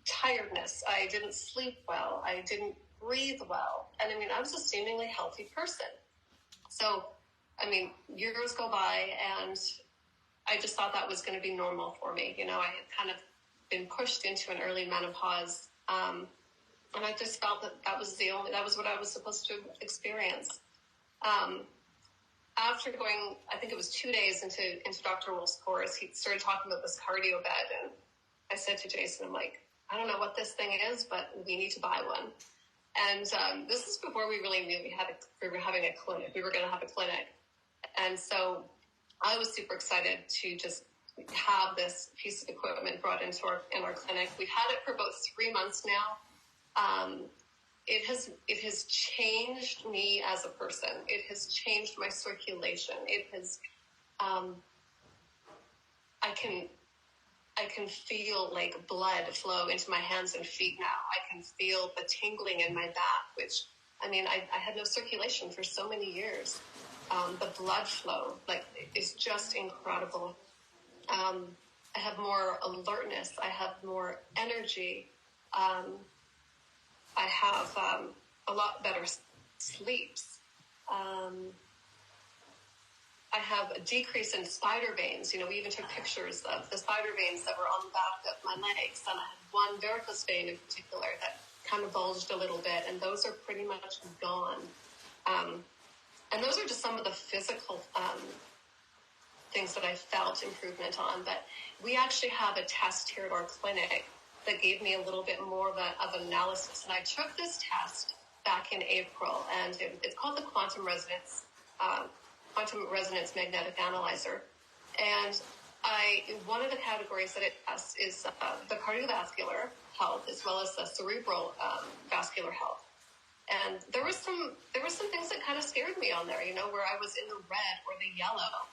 tiredness. I didn't sleep well. I didn't breathe well. And I mean, I was a seemingly healthy person. So, I mean, years go by and I just thought that was going to be normal for me. You know, I had kind of been pushed into an early menopause. And I just felt that was what I was supposed to experience. After going, I think it was 2 days into Dr. Wolf's course, he started talking about this cardio bed. And I said to Jason, I'm like, I don't know what this thing is, but we need to buy one. And this is before we really knew we were having a clinic. We were going to have a clinic. And so I was super excited to just have this piece of equipment brought into our clinic. We've had it for about 3 months now. It has changed me as a person. It has changed my circulation. It has, I can feel like blood flow into my hands and feet now. I can feel the tingling in my back, which, I mean, I had no circulation for so many years. The blood flow, like, is just incredible. I have more alertness. I have more energy. I have a lot better sleeps. I have a decrease in spider veins. You know, we even took pictures of the spider veins that were on the back of my legs. And I had one varicose vein in particular that kind of bulged a little bit, and those are pretty much gone. And those are just some of the physical things that I felt improvement on. But we actually have a test here at our clinic that gave me a little bit more of an analysis. And I took this test back in April, and it's called the Quantum Resonance Magnetic Analyzer. And one of the categories that it tests is the cardiovascular health as well as the cerebral vascular health. And there were some things that kind of scared me on there, you know, where I was in the red or the yellow,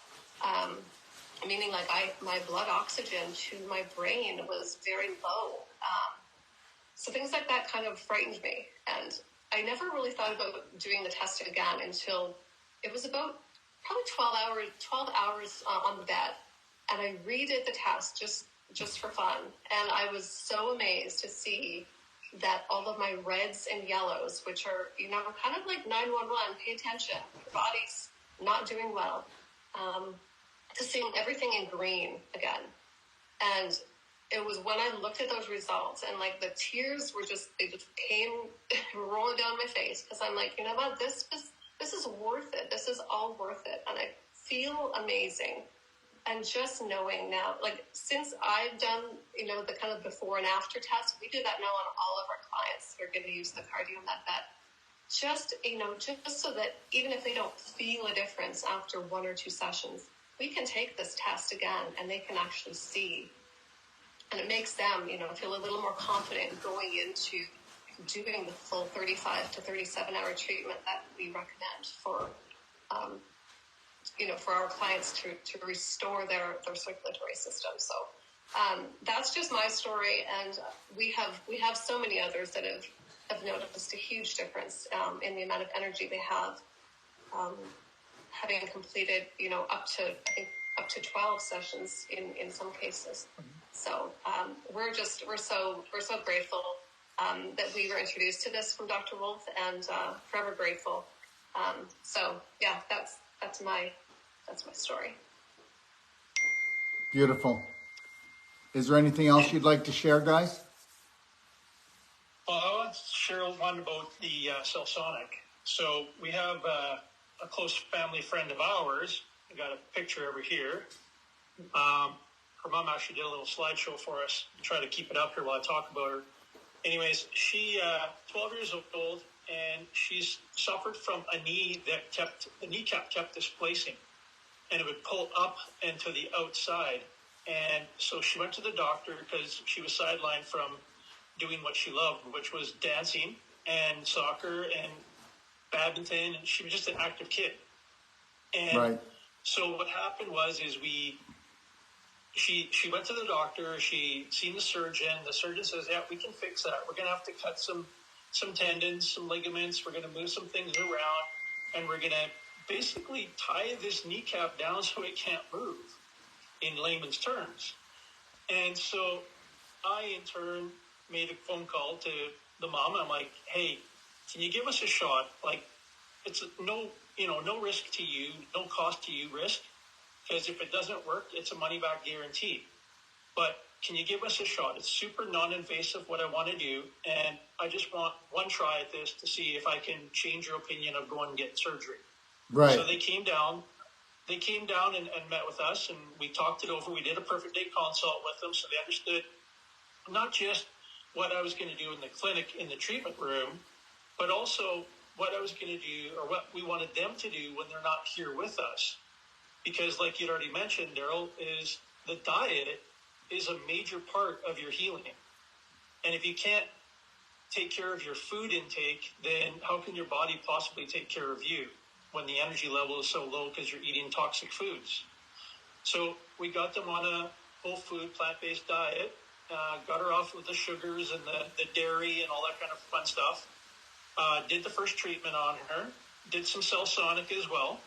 meaning like my blood oxygen to my brain was very low. So things like that kind of frightened me. And I never really thought about doing the test again until it was about probably 12 hours on the bed. And I redid the test just for fun. And I was so amazed to see that all of my reds and yellows, which are, you know, kind of like 911, pay attention, your body's not doing well, to seeing everything in green again. And it was when I looked at those results and like the tears they just came rolling down my face, because I'm like, you know what, this is worth it. This is all worth it. And I feel amazing. And just knowing now, like, since I've done, you know, the kind of before and after test, we do that now on all of our clients who are going to use the CardioMed vet. Just, you know, just so that even if they don't feel a difference after 1 or 2 sessions, we can take this test again and they can actually see. And it makes them, you know, feel a little more confident going into doing the full 35 to 37 hour treatment that we recommend for, you know, for our clients to restore their circulatory system. So that's just my story, and we have so many others that have noticed a huge difference in the amount of energy they have, having completed, you know, up to 12 sessions in some cases. So we're so grateful that we were introduced to this from Dr. Wolf, and forever grateful. So yeah, that's my story. Beautiful. Is there anything else you'd like to share, guys? Well, I want to share one about the Cellsonic. So we have a close family friend of ours. I got a picture over here. Her mom actually did a little slideshow for us to try to keep it up here while I talk about her. Anyways, she 12 years old, and she's suffered from a knee the kneecap kept displacing, and it would pull up and to the outside. And so she went to the doctor because she was sidelined from doing what she loved, which was dancing and soccer and badminton. And she was just an active kid. And right. So what happened is she went to the doctor. She seen the surgeon. The surgeon says, "Yeah, we can fix that. We're going to have to cut some some tendons, some ligaments. We're going to move some things around, and we're going to basically tie this kneecap down so it can't move, in layman's terms. And so I, in turn, made a phone call to the mom. I'm like, hey, can you give us a shot? Like, it's no risk to you, no cost to you risk, because if it doesn't work, it's a money-back guarantee. But can you give us a shot? It's super non-invasive what I want to do, and I just want one try at this to see if I can change your opinion of going and getting surgery. Right. So they came down and met with us, and we talked it over. We did a perfect day consult with them, so they understood not just what I was going to do in the clinic, in the treatment room, but also what I was going to do, or what we wanted them to do when they're not here with us. Because like you'd already mentioned, Daryl, is the diet is a major part of your healing. And if you can't take care of your food intake, then how can your body possibly take care of you when the energy level is so low because you're eating toxic foods? So we got them on a whole food, plant-based diet, got her off with the sugars and the dairy and all that kind of fun stuff. Did the first treatment on her, did some Cellsonic as well.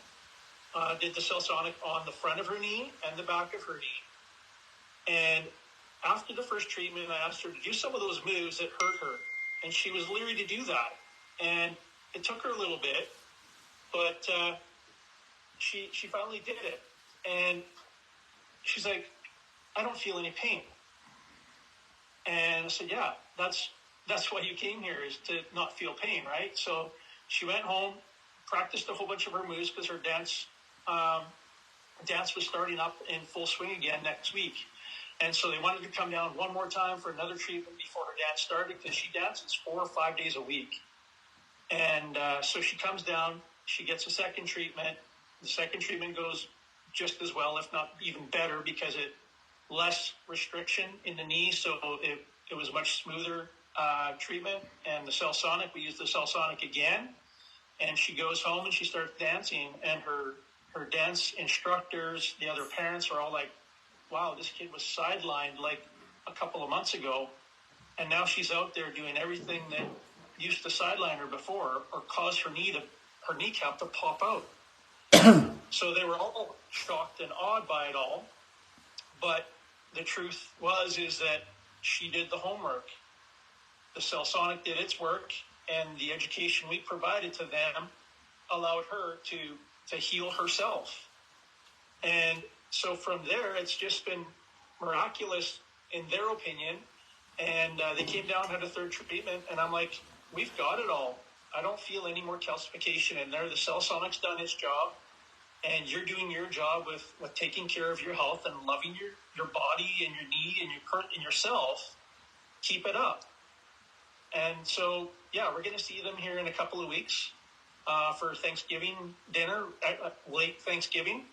Did the Cellsonic on the front of her knee and the back of her knee. And after the first treatment, I asked her to do some of those moves that hurt her. And she was leery to do that. And it took her a little bit, but she finally did it. And she's like, I don't feel any pain. And I said, yeah, that's why you came here, is to not feel pain, right? So she went home, practiced a whole bunch of her moves because her dance was starting up in full swing again next week. And so they wanted to come down one more time for another treatment before her dance started, because she dances 4 or 5 days a week. And so she comes down, she gets a second treatment. The second treatment goes just as well, if not even better, because it less restriction in the knee, so it was much smoother treatment. And the Cellsonic, we used the Cellsonic again, and she goes home and she starts dancing, and her dance instructors, the other parents, are all like, wow, this kid was sidelined like a couple of months ago, and now she's out there doing everything that used to sideline her before or cause her kneecap to pop out. So they were all shocked and awed by it all. But the truth is that she did the homework. The Cellsonic did its work, and the education we provided to them allowed her to heal herself. And so from there, it's just been miraculous in their opinion. And they came down, had a third treatment, and I'm like, we've got it all. I don't feel any more calcification in there. The Cellsonic's done its job, and you're doing your job with taking care of your health and loving your body and your knee and yourself. Keep it up. And so, yeah, we're going to see them here in a couple of weeks for Thanksgiving dinner, late Thanksgiving.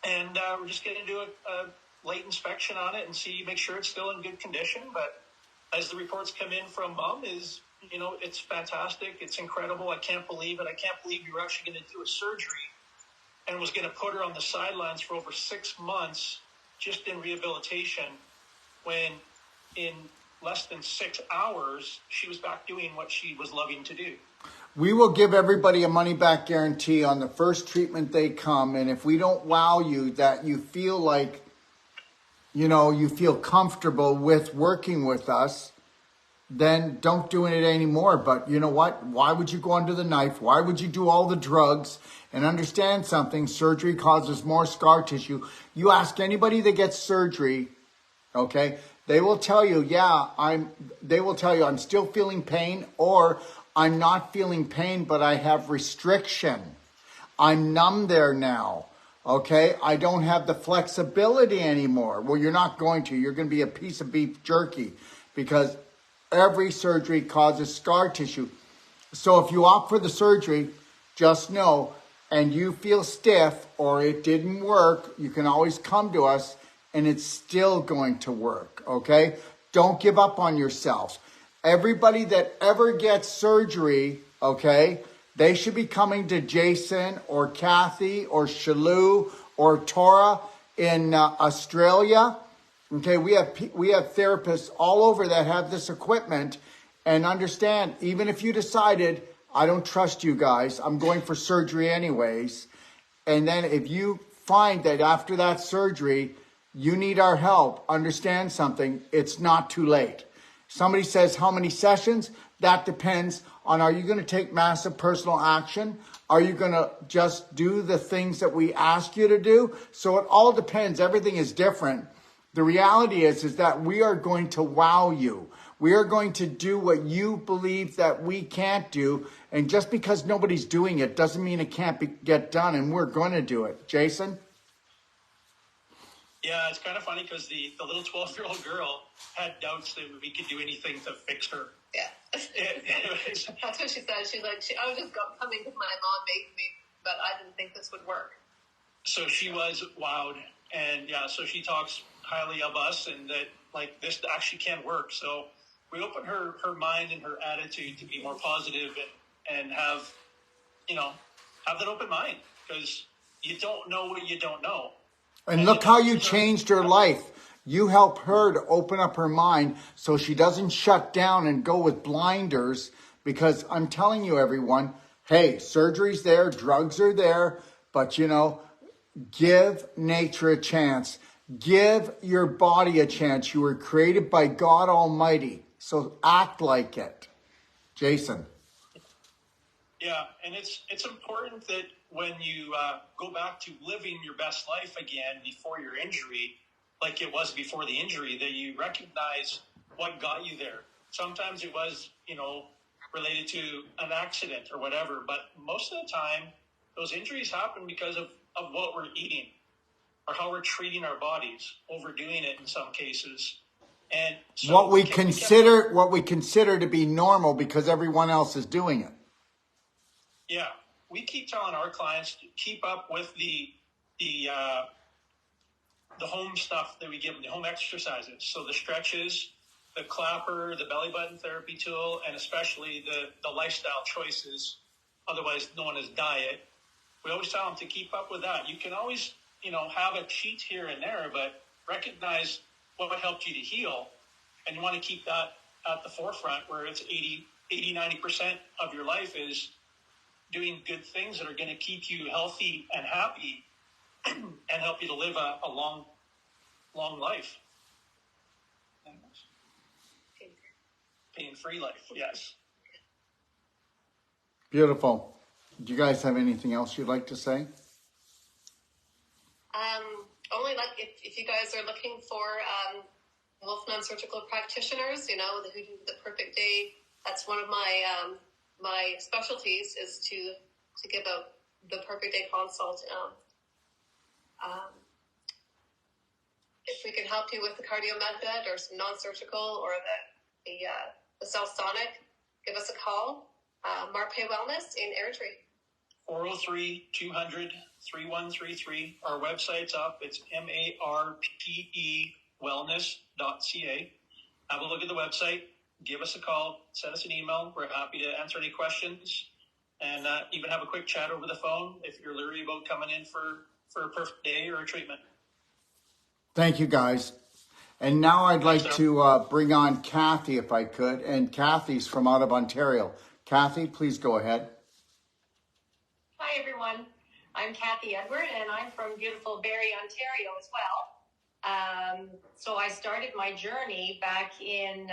And we're just going to do a late inspection on it and make sure it's still in good condition. But as the reports come in from Mom, it's fantastic. It's incredible. I can't believe it. I can't believe you were actually going to do a surgery and was going to put her on the sidelines for over 6 months just in rehabilitation, when in less than 6 hours, she was back doing what she was loving to do. We will give everybody a money-back guarantee on the first treatment they come. And if we don't wow you, that you feel like, you feel comfortable with working with us, then don't do it anymore. But you know what? Why would you go under the knife? Why would you do all the drugs? And understand something, surgery causes more scar tissue. You ask anybody that gets surgery, okay, they will tell you, I'm still feeling pain, or I'm not feeling pain, but I have restriction. I'm numb there now, okay? I don't have the flexibility anymore. Well, you're not going to. You're going to be a piece of beef jerky, because every surgery causes scar tissue. So if you opt for the surgery, just know, and you feel stiff or it didn't work, you can always come to us and it's still going to work, okay? Don't give up on yourselves. Everybody that ever gets surgery, okay, they should be coming to Jason or Kathy or Shalou or Tora in Australia. Okay, we have therapists all over that have this equipment, And understand, even if you decided, I don't trust you guys, I'm going for surgery anyways. And then if you find that after that surgery, you need our help, understand something, it's not too late. Somebody says, how many sessions? That depends on, are you going to take massive personal action? Are you going to just do the things that we ask you to do? So it all depends. Everything is different. The reality is that we are going to wow you. We are going to do what you believe that we can't do. And just because nobody's doing it doesn't mean it can't get done. And we're going to do it. Jason? Yeah, it's kind of funny because the little 12-year-old girl had doubts that we could do anything to fix her. Yeah. That's what she said. She's like, I was just coming because my mom made me, but I didn't think this would work. So she was wowed. And yeah, so she talks highly of us and that like this actually can work. So we open her mind and her attitude to be more positive and have that open mind, because you don't know what you don't know. And look how you changed her life. You help her to open up her mind so she doesn't shut down and go with blinders. Because I'm telling you, everyone, hey, surgery's there, drugs are there, but give nature a chance. Give your body a chance. You were created by God Almighty. So act like it. Jason. Yeah, and it's important that when you go back to living your best life again before your injury, like it was before the injury, that you recognize what got you there. Sometimes it was, related to an accident or whatever, but most of the time, those injuries happen because of what we're eating or how we're treating our bodies, overdoing it in some cases. And so what we consider to be normal because everyone else is doing it. Yeah, we keep telling our clients to keep up with the home stuff that we give them, the home exercises. So the stretches, the clapper, the belly button therapy tool, and especially the lifestyle choices, otherwise known as diet. We always tell them to keep up with that. You can always, have a cheat here and there, but recognize what helped you to heal. And you want to keep that at the forefront where it's 90% of your life is doing good things that are going to keep you healthy and happy and help you to live a long life. Pain-free life, yes. Beautiful. Do you guys have anything else you'd like to say? Only like if you guys are looking for Wolf non-surgical practitioners, who do the perfect day, that's one of my specialties is to give the perfect day consult. If we can help you with the cardio method or some non-surgical or the Cellsonic, give us a call. Marpe Wellness in Airdrie. 403-200-3133. Our website's up. It's MARPE wellness.ca. Have a look at the website. Give us a call. Send us an email. We're happy to answer any questions and even have a quick chat over the phone if you're leery about coming in for a perfect day or a treatment. Thank you, guys. And now I'd like to bring on Kathy, if I could. And Kathy's from out of Ontario. Kathy, please go ahead. Hi, everyone. I'm Kathy Edward, and I'm from beautiful Barrie, Ontario as well. So I started my journey back in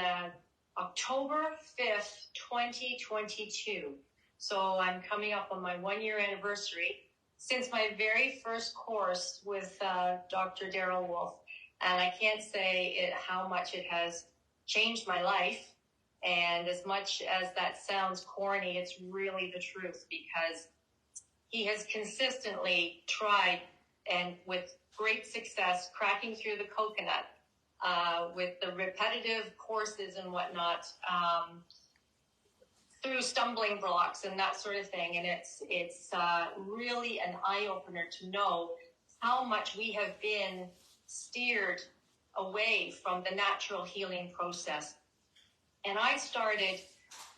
October 5th, 2022. So I'm coming up on my 1-year anniversary since my very first course with Dr. Daryl Wolf. And I can't say how much it has changed my life. And as much as that sounds corny, it's really the truth, because he has consistently tried, and with great success, cracking through the coconut with the repetitive courses and whatnot, through stumbling blocks and that sort of thing. And it's really an eye-opener to know how much we have been steered away from the natural healing process. And I started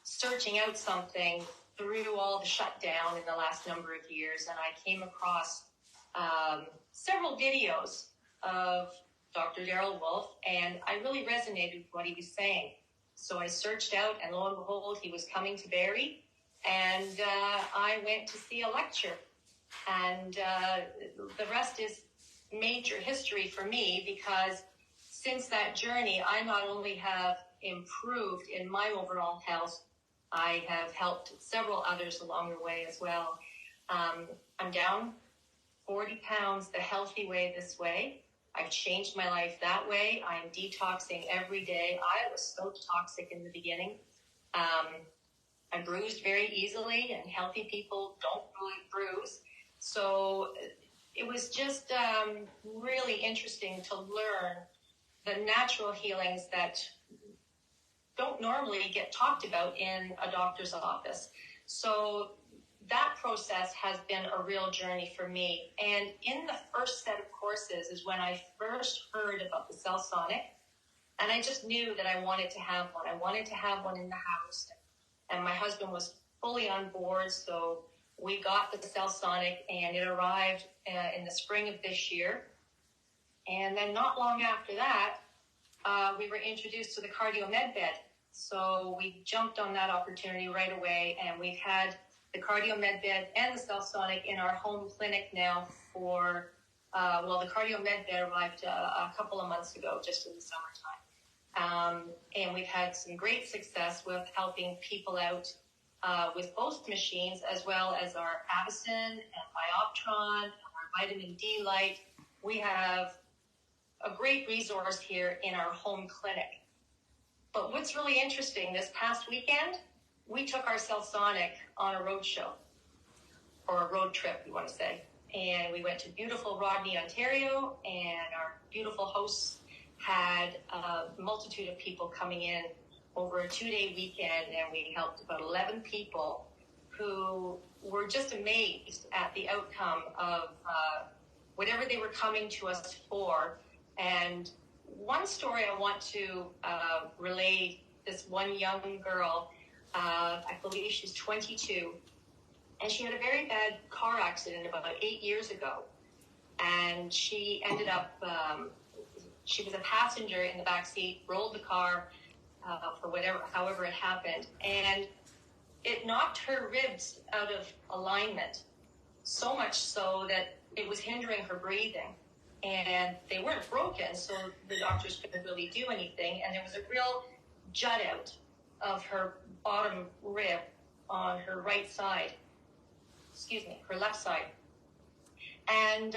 searching out something through all the shutdown in the last number of years, and I came across several videos of Dr. Daryl Wolf, and I really resonated with what he was saying. So I searched out, and lo and behold, he was coming to Barrie, and I went to see a lecture. And the rest is major history for me, because since that journey, I not only have improved in my overall health, I have helped several others along the way as well. I'm down 40 pounds the healthy way this way. I've changed my life that way. I'm detoxing every day. I was so toxic in the beginning. I bruised very easily, and healthy people don't really bruise. So it was just really interesting to learn the natural healings that don't normally get talked about in a doctor's office. So that process has been a real journey for me. And in the first set of courses is when I first heard about the Cellsonic, and I just knew that I wanted to have one. I wanted to have one in the house, and my husband was fully on board. So we got the Cellsonic, and it arrived in the spring of this year. And then not long after that, we were introduced to the Cardio Med Bed. So we jumped on that opportunity right away, and we've had the Cardio Med Bed and the Cellsonic in our home clinic now for, the Cardio Med Bed arrived a couple of months ago, just in the summertime. And we've had some great success with helping people out with both machines, as well as our Avicen and Bioptron and our Vitamin D Light. We have a great resource here in our home clinic. But what's really interesting, this past weekend, we took our Cellsonic on a road show, or a road trip, we want to say. And we went to beautiful Rodney, Ontario, and our beautiful hosts had a multitude of people coming in over a 2-day weekend, and we helped about 11 people who were just amazed at the outcome of whatever they were coming to us for. And one story I want to relay, this one young girl, I believe she's 22, and she had a very bad car accident about 8 years ago. And she ended up, she was a passenger in the back seat, rolled the car however it happened. And it knocked her ribs out of alignment, so much so that it was hindering her breathing. And they weren't broken, so the doctors couldn't really do anything. And there was a real jut out of her bottom rib on her right side, her left side. And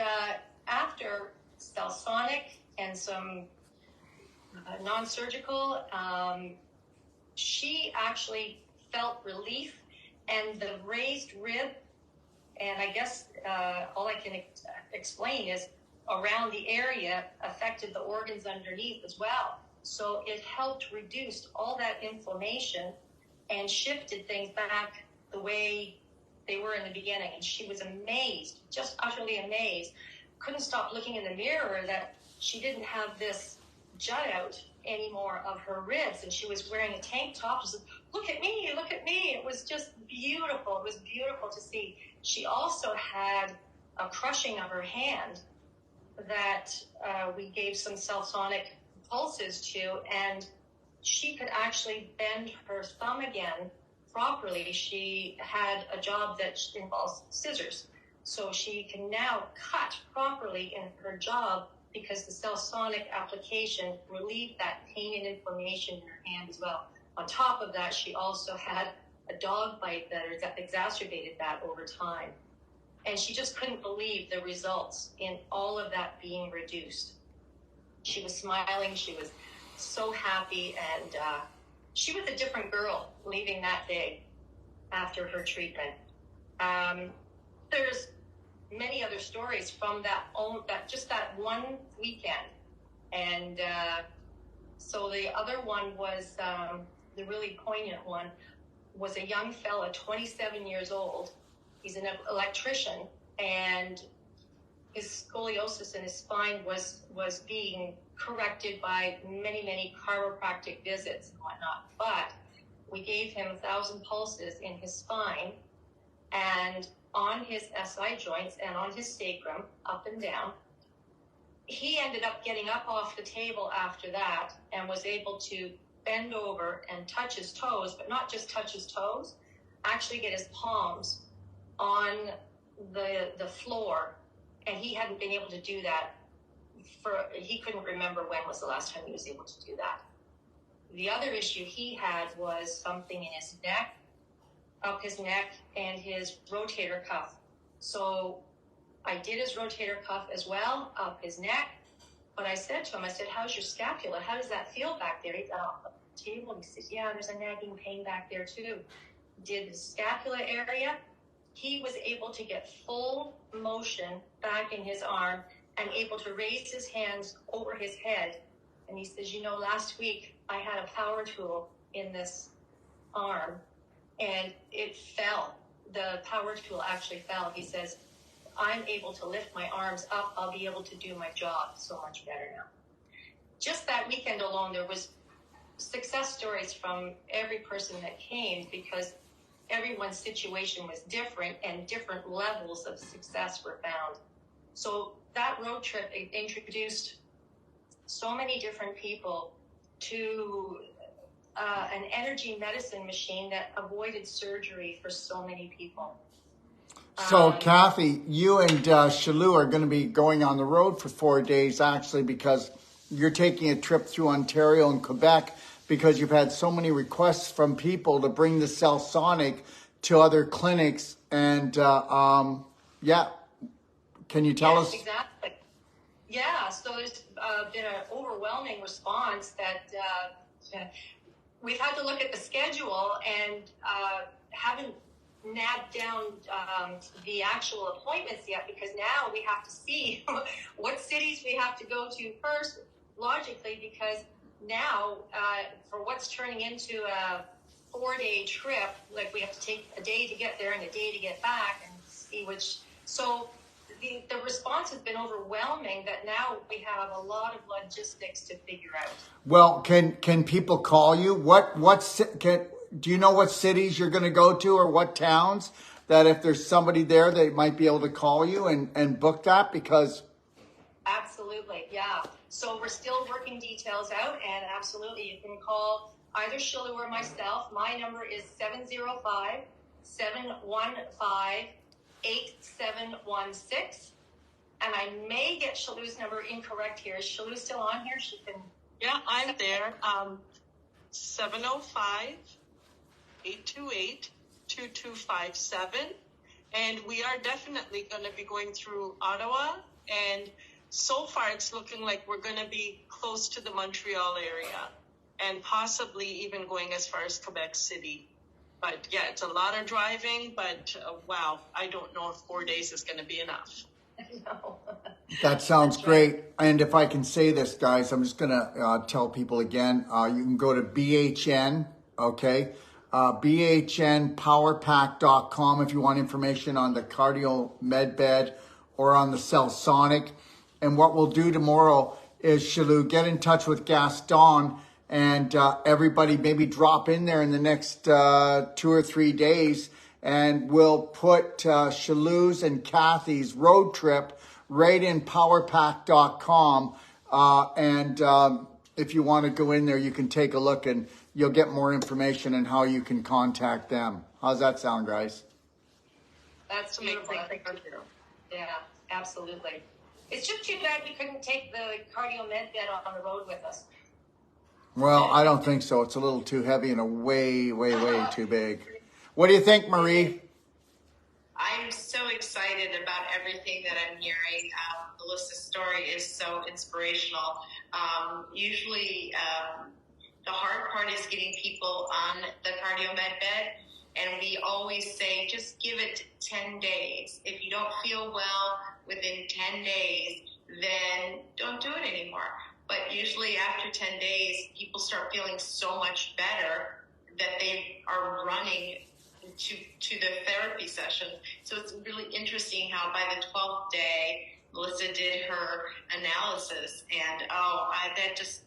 after Cellsonic and some non-surgical, she actually felt relief, and the raised rib, and I guess all I can explain is around the area affected the organs underneath as well. So it helped reduce all that inflammation and shifted things back the way they were in the beginning. And she was amazed, just utterly amazed. Couldn't stop looking in the mirror that she didn't have this jut out anymore of her ribs. And she was wearing a tank top. She said, look at me, look at me. It was just beautiful. It was beautiful to see. She also had a crushing of her hand that we gave some Cellsonic pulses to, and she could actually bend her thumb again properly. She had a job that involves scissors, so she can now cut properly in her job because the Cellsonic application relieved that pain and inflammation in her hand as well. On top of that, she also had a dog bite that exacerbated that over time. And she just couldn't believe the results in all of that being reduced. She was smiling. She was so happy. And she was a different girl leaving that day after her treatment. There's many other stories from that one weekend. And so the other one was, the really poignant one, was a young fella, 27 years old. He's an electrician, and his scoliosis in his spine was being corrected by many, many chiropractic visits and whatnot. But we gave him 1,000 pulses in his spine and on his SI joints and on his sacrum, up and down. He ended up getting up off the table after that and was able to bend over and touch his toes, but not just touch his toes, actually get his palms on the floor. And he hadn't been able to do that he couldn't remember when was the last time he was able to do that. The other issue he had was something in his neck, up his neck, and his rotator cuff. So I did his rotator cuff as well, up his neck. But I said to him, how's your scapula? How does that feel back there? He's off the table. He says, yeah, there's a nagging pain back there too. Did the scapula area. He was able to get full motion back in his arm and able to raise his hands over his head. And he says, last week I had a power tool in this arm and it fell. The power tool actually fell. He says, I'm able to lift my arms up. I'll be able to do my job so much better now. Just that weekend alone, there was success stories from every person that came because everyone's situation was different and different levels of success were found. So that road trip introduced so many different people to an energy medicine machine that avoided surgery for so many people. So, Kathy, you and Shalou are going to be going on the road for 4 days, actually, because you're taking a trip through Ontario and Quebec because you've had so many requests from people to bring the Cellsonic to other clinics. And, yeah, can you tell us? Exactly. Yeah, so there's been an overwhelming response that we've had to look at the schedule and haven't nabbed down the actual appointments yet because now we have to see what cities we have to go to first, logically, because now for what's turning into a 4-day trip, like we have to take a day to get there and a day to get back and see which. So the response has been overwhelming that now we have a lot of logistics to figure out. Well, can people call you? Do you know what cities you're going to go to or what towns that if there's somebody there, they might be able to call you and book that? Because absolutely, yeah. So we're still working details out, and absolutely, you can call either Shalou or myself. My number is 705-715-8716. And I may get Shalou's number incorrect here. Is Shalou still on here? She can. Yeah, I'm there. 705-828-2257. And we are definitely going to be going through Ottawa. And so far, it's looking like we're going to be close to the Montreal area and possibly even going as far as Quebec City. But yeah, it's a lot of driving. But wow, I don't know if 4 days is going to be enough. No. that sounds great. And if I can say this, guys, I'm just going to tell people again, you can go to BHN, okay? BHNpowerpack.com if you want information on the cardio med bed or on the Cellsonic. And what we'll do tomorrow is, Shalou, get in touch with Gaston and everybody maybe drop in there in the next 2 or 3 days, and we'll put Shalou's and Kathy's road trip right in powerpack.com. And if you want to go in there, you can take a look and you'll get more information on how you can contact them. How's that sound, guys? That's beautiful. Yeah, absolutely. It's just too bad we couldn't take the cardio med bed on the road with us. Well, I don't think so. It's a little too heavy and way too big. What do you think, Marie? I'm so excited about everything that I'm hearing. Melissa's story is so inspirational. Usually, the hard part is getting people on the cardio med bed. And we always say, just give it 10 days. If you don't feel well within 10 days, then don't do it anymore. But usually after 10 days, people start feeling so much better that they are running to the therapy session. So it's really interesting how by the 12th day, Melissa did her analysis, and that just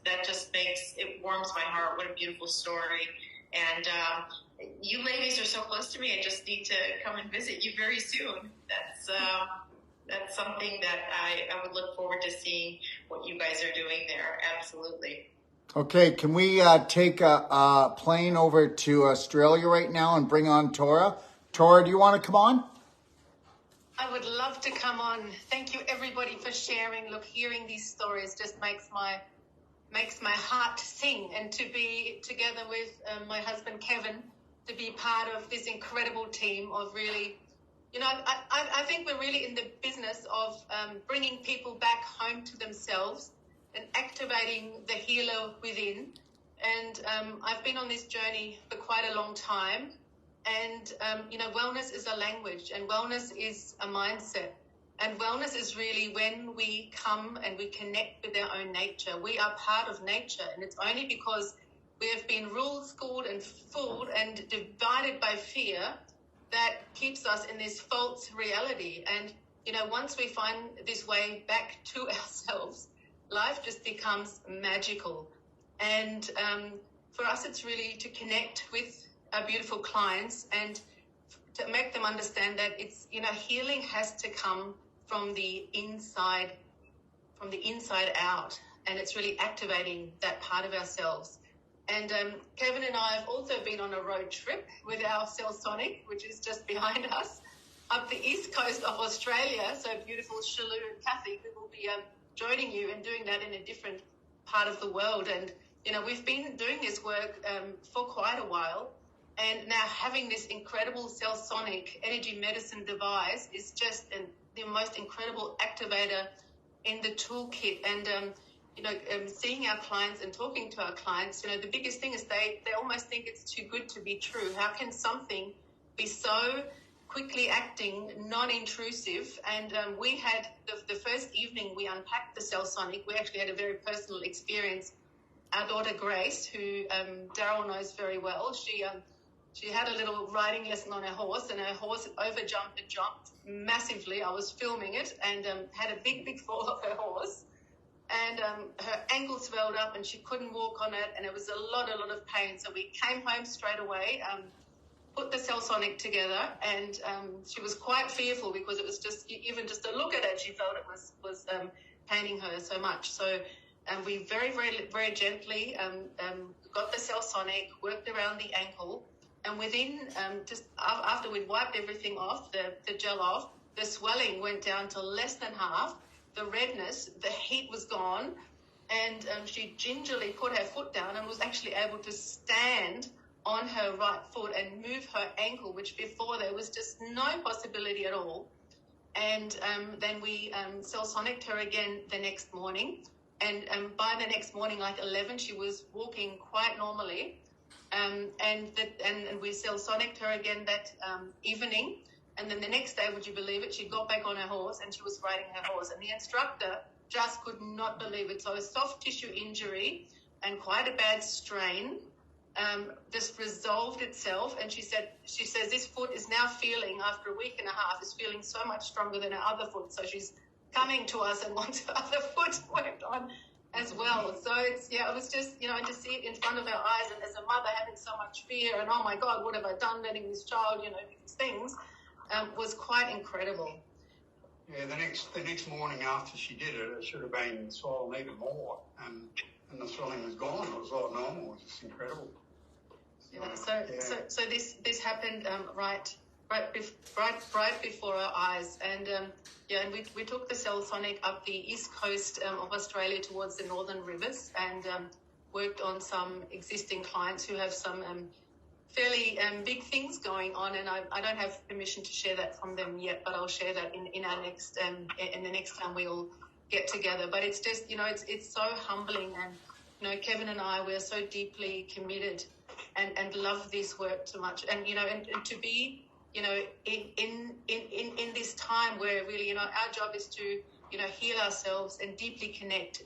makes it warms my heart. What a beautiful story! And you ladies are so close to me. I just need to come and visit you very soon. That's something that I would look forward to seeing what you guys are doing there. Absolutely. Okay, can we take a plane over to Australia right now and bring on Tora? Tora, do you want to come on? I would love to come on. Thank you, everybody, for sharing. Look, hearing these stories just makes my heart sing. And to be together with my husband Kevin, to be part of this incredible team of really, I think we're really in the business of bringing people back home to themselves and activating the healer within. And I've been on this journey for quite a long time. And, wellness is a language, and wellness is a mindset. And wellness is really when we come and we connect with our own nature. We are part of nature, and it's only because we have been ruled, schooled, and fooled and divided by fear that keeps us in this false reality. And, once we find this way back to ourselves, life just becomes magical. And for us, it's really to connect with our beautiful clients and to make them understand that it's, healing has to come from the inside out, and it's really activating that part of ourselves. And Kevin and I have also been on a road trip with our Cellsonic, which is just behind us, up the east coast of Australia. So beautiful Shalu and Kathy, we will be joining you and doing that in a different part of the world. And, we've been doing this work for quite a while. And now having this incredible Cellsonic energy medicine device is just the most incredible activator in the toolkit. And, seeing our clients and talking to our clients, the biggest thing is they almost think it's too good to be true. How can something be so quickly acting, non-intrusive? And we had the first evening we unpacked the Cellsonic, we actually had a very personal experience. Our daughter Grace, who Daryl knows very well, she had a little riding lesson on her horse, and her horse overjumped and jumped massively. I was filming it, and had a big fall off her horse. And her ankle swelled up, and she couldn't walk on it, and it was a lot of pain. So we came home straight away, put the Cellsonic together, and she was quite fearful because it was even just to look at it, she felt it was paining her so much. So we very gently got the Cellsonic, worked around the ankle. And within, just after we'd wiped everything off, the gel off, the swelling went down to less than half, the redness, the heat was gone, and she gingerly put her foot down and was actually able to stand on her right foot and move her ankle, which before there was just no possibility at all. And then we Cellsonic'd her again the next morning. And by the next morning, like 11, she was walking quite normally. And we Cellsonic'd her again that evening. And then the next day, would you believe it, she got back on her horse and she was riding her horse. And the instructor just could not believe it. So a soft tissue injury and quite a bad strain just resolved itself. And she says this foot is now feeling, after a week and a half, is feeling so much stronger than her other foot. So she's coming to us and wants her other foot worked on as well. So it was just, and to see it in front of our eyes, and as a mother having so much fear and, oh my God, what have I done letting this child, these things, was quite incredible. Yeah, the next morning after she did it, it should have been swollen even more, and the swelling was gone. It was like normal. It was just incredible. So this happened right before our eyes, and and we took the Cellsonic up the east coast of Australia towards the northern rivers, and worked on some existing clients who have some fairly big things going on, and I don't have permission to share that from them yet, but I'll share that in our next in the next time we all get together. But it's just it's so humbling, and Kevin and I, we're so deeply committed and love this work so much, and and to be in this time where really our job is to heal ourselves and deeply connect,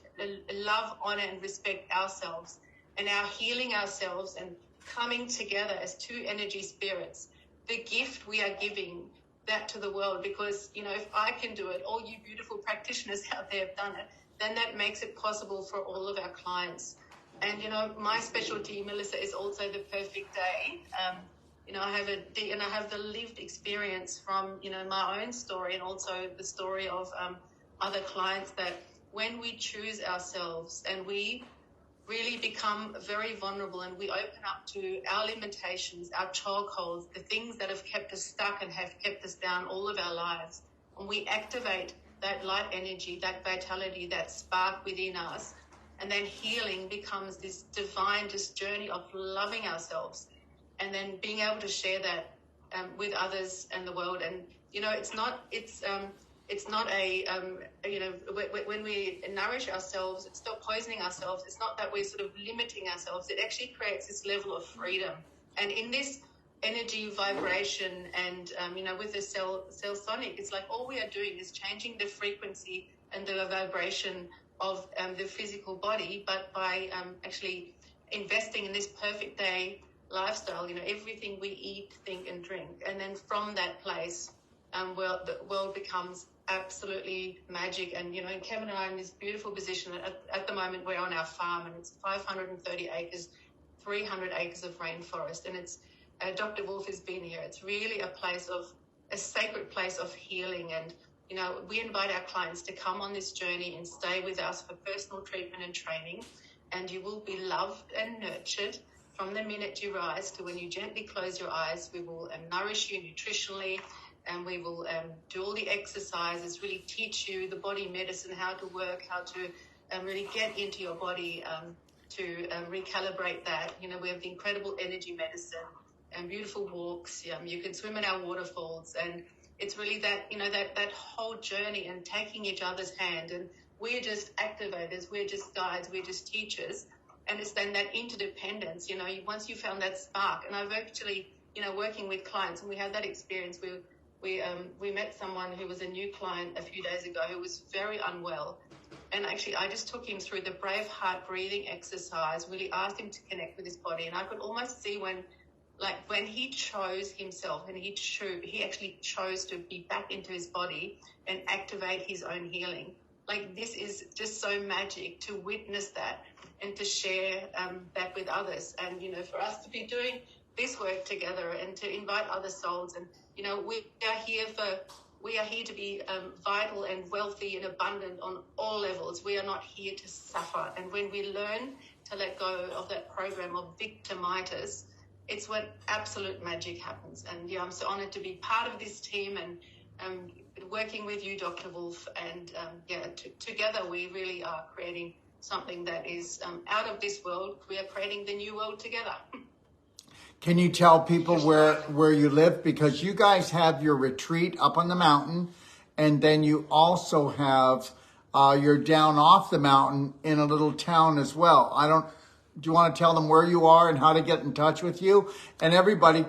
love, honor, and respect ourselves, and our healing ourselves and coming together as two energy spirits. The gift we are giving that to the world, because if I can do it, all you beautiful practitioners out there have done it, then that makes it possible for all of our clients. And my specialty, Melissa, is also the perfect day. I have the lived experience from my own story, and also the story of other clients, that when we choose ourselves and we really become very vulnerable, and we open up to our limitations, our chokeholds, the things that have kept us stuck and have kept us down all of our lives. And we activate that light energy, that vitality, that spark within us. And then healing becomes this divine just journey of loving ourselves and then being able to share that with others and the world. And, you know, it's not a, you know, when we nourish ourselves, stop poisoning ourselves, it's not that we're sort of limiting ourselves. It actually creates this level of freedom. And in this energy vibration and, you know, with the cell sonic, it's like all we are doing is changing the frequency and the vibration of the physical body, but by actually investing in this perfect day lifestyle, you know, everything we eat, think and drink. And then from that place, the world becomes absolutely magic. And, you know, Kevin and I are in this beautiful position. At the moment, we're on our farm, and it's 530 acres, 300 acres of rainforest. And it's, Dr. Wolf has been here. It's really a sacred place of healing. And, you know, we invite our clients to come on this journey and stay with us for personal treatment and training. And you will be loved and nurtured from the minute you rise to when you gently close your eyes. We will nourish you nutritionally, and we will do all the exercises, really teach you the body medicine, how to work, how to really get into your body to recalibrate that. You know, we have the incredible energy medicine and beautiful walks. You can swim in our waterfalls, and it's really that, you know, that whole journey and taking each other's hand. And we're just activators, we're just guides, we're just teachers. And it's then that interdependence, you know, once you found that spark. And I've actually, you know, working with clients, and we had that experience. We met someone who was a new client a few days ago who was very unwell. And actually, I just took him through the Brave Heart breathing exercise, really asked him to connect with his body. And I could almost see when he chose himself, and he actually chose to be back into his body and activate his own healing. Like, this is just so magic to witness that and to share that with others. And, you know, for us to be doing this work together and to invite other souls. And, you know, we are here to be vital and wealthy and abundant on all levels. We are not here to suffer. And when we learn to let go of that program of victimitis, it's when absolute magic happens. And yeah, I'm so honored to be part of this team and working with you, Dr. Wolf. And together we really are creating something that is out of this world. We are creating the new world together. Can you tell people where you live? Because you guys have your retreat up on the mountain, and then you also have you're down off the mountain in a little town as well. Do you want to tell them where you are and how to get in touch with you? And everybody,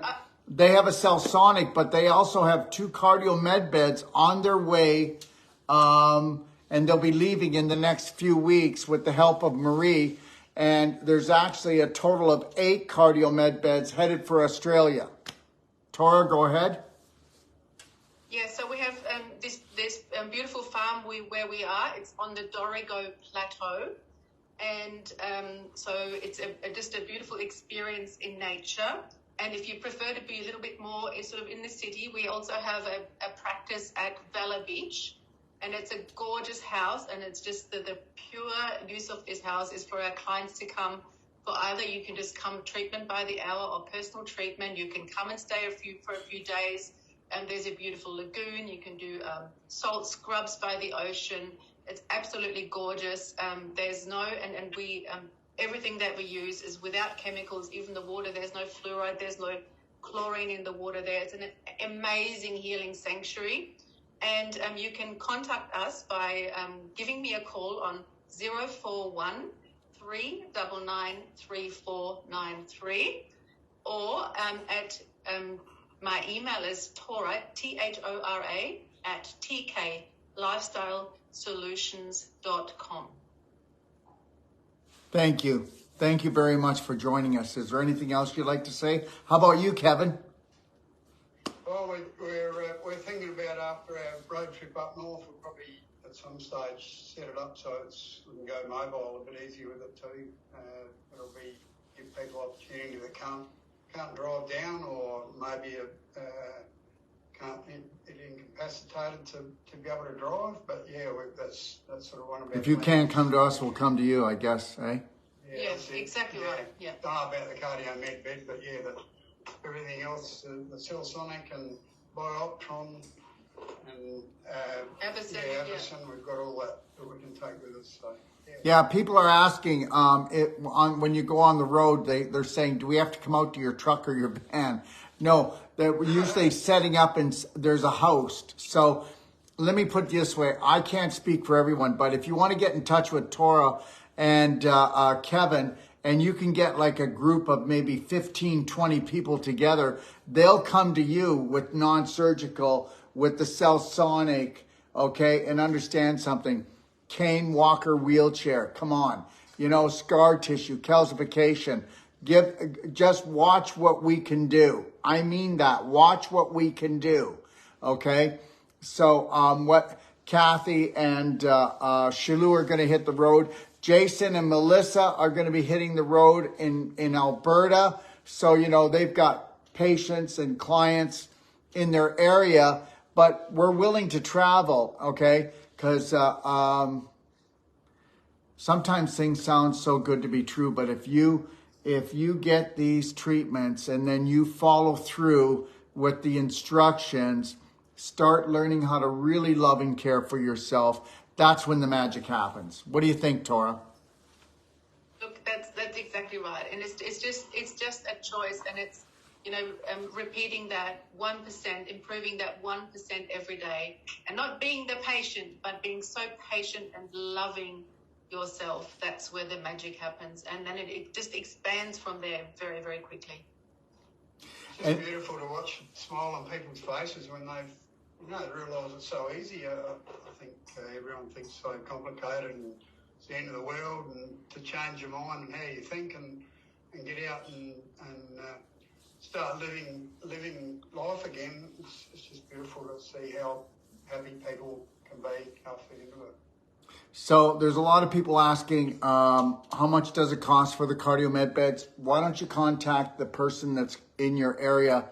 they have a Cellsonic, but they also have 2 cardio med beds on their way. And they'll be leaving in the next few weeks with the help of Marie. And there's actually a total of 8 cardio med beds headed for Australia. Tora, go ahead. Yeah, so we have this beautiful farm where we are. It's on the Dorrigo Plateau. And so it's just a beautiful experience in nature. And if you prefer to be a little bit more sort of in the city, we also have a practice at Vella Beach. And it's a gorgeous house, and it's just the pure use of this house is for our clients to come for either you can just come treatment by the hour or personal treatment. You can come and stay for a few days. And there's a beautiful lagoon. You can do salt scrubs by the ocean. It's absolutely gorgeous. There's no, and we, everything that we use is without chemicals. Even the water, there's no fluoride, there's no chlorine in the water there. It's an amazing healing sanctuary. And you can contact us by giving me a call on 041 399 3493, or at my email is Tora, THORA, at tklifestylesolutions.com. Thank you. Thank you very much for joining us. Is there anything else you'd like to say? How about you, Kevin? Well, we're thinking about after our road trip up north, we'll probably at some stage set it up so we can go mobile a bit easier with it too. It'll give people opportunity that can't drive down, or maybe can't incapacitated to be able to drive. But yeah, that's sort of one of our If you plans. can't come to us, we'll come to you, I guess, eh? Yeah, that's it. exactly right. Yeah. Don't know about the cardio med bed, but yeah, everything else, the Cellsonic and Bioptron and Everson, Everson, we've got all that we can take with us. So Yeah, people are asking when you go on the road, they're saying, do we have to come out to your truck or your van? No, they're usually setting up and there's a host. So let me put it this way. I can't speak for everyone, but if you want to get in touch with Tora and Kevin, and you can get like a group of maybe 15, 20 people together, they'll come to you with non-surgical, with the Cellsonic, okay, and understand something. Cane walker wheelchair, come on. You know, scar tissue, calcification. Just watch what we can do. I mean that. Watch what we can do. Okay? So what Kathy and Shalou are going to hit the road. Jason and Melissa are going to be hitting the road in Alberta. So, you know, they've got patients and clients in their area, but we're willing to travel, okay? Because sometimes things sound so good to be true, but if you get these treatments and then you follow through with the instructions, start learning how to really love and care for yourself, that's when the magic happens. What do you think, Tora? Look, that's exactly right, and it's just a choice, and it's, you know, repeating that 1%, improving that 1% every day, and not being the patient, but being so patient and loving yourself. That's where the magic happens, and then it just expands from there very, very quickly. it's just beautiful to watch the smile on people's faces when they've realise it's so easy. I think everyone thinks it's so complicated and it's the end of the world, and to change your mind and how you think and get out and start living life again. It's just beautiful to see how happy people can be after the end of it. So there's a lot of people asking, how much does it cost for the cardio med beds? Why don't you contact the person that's in your area?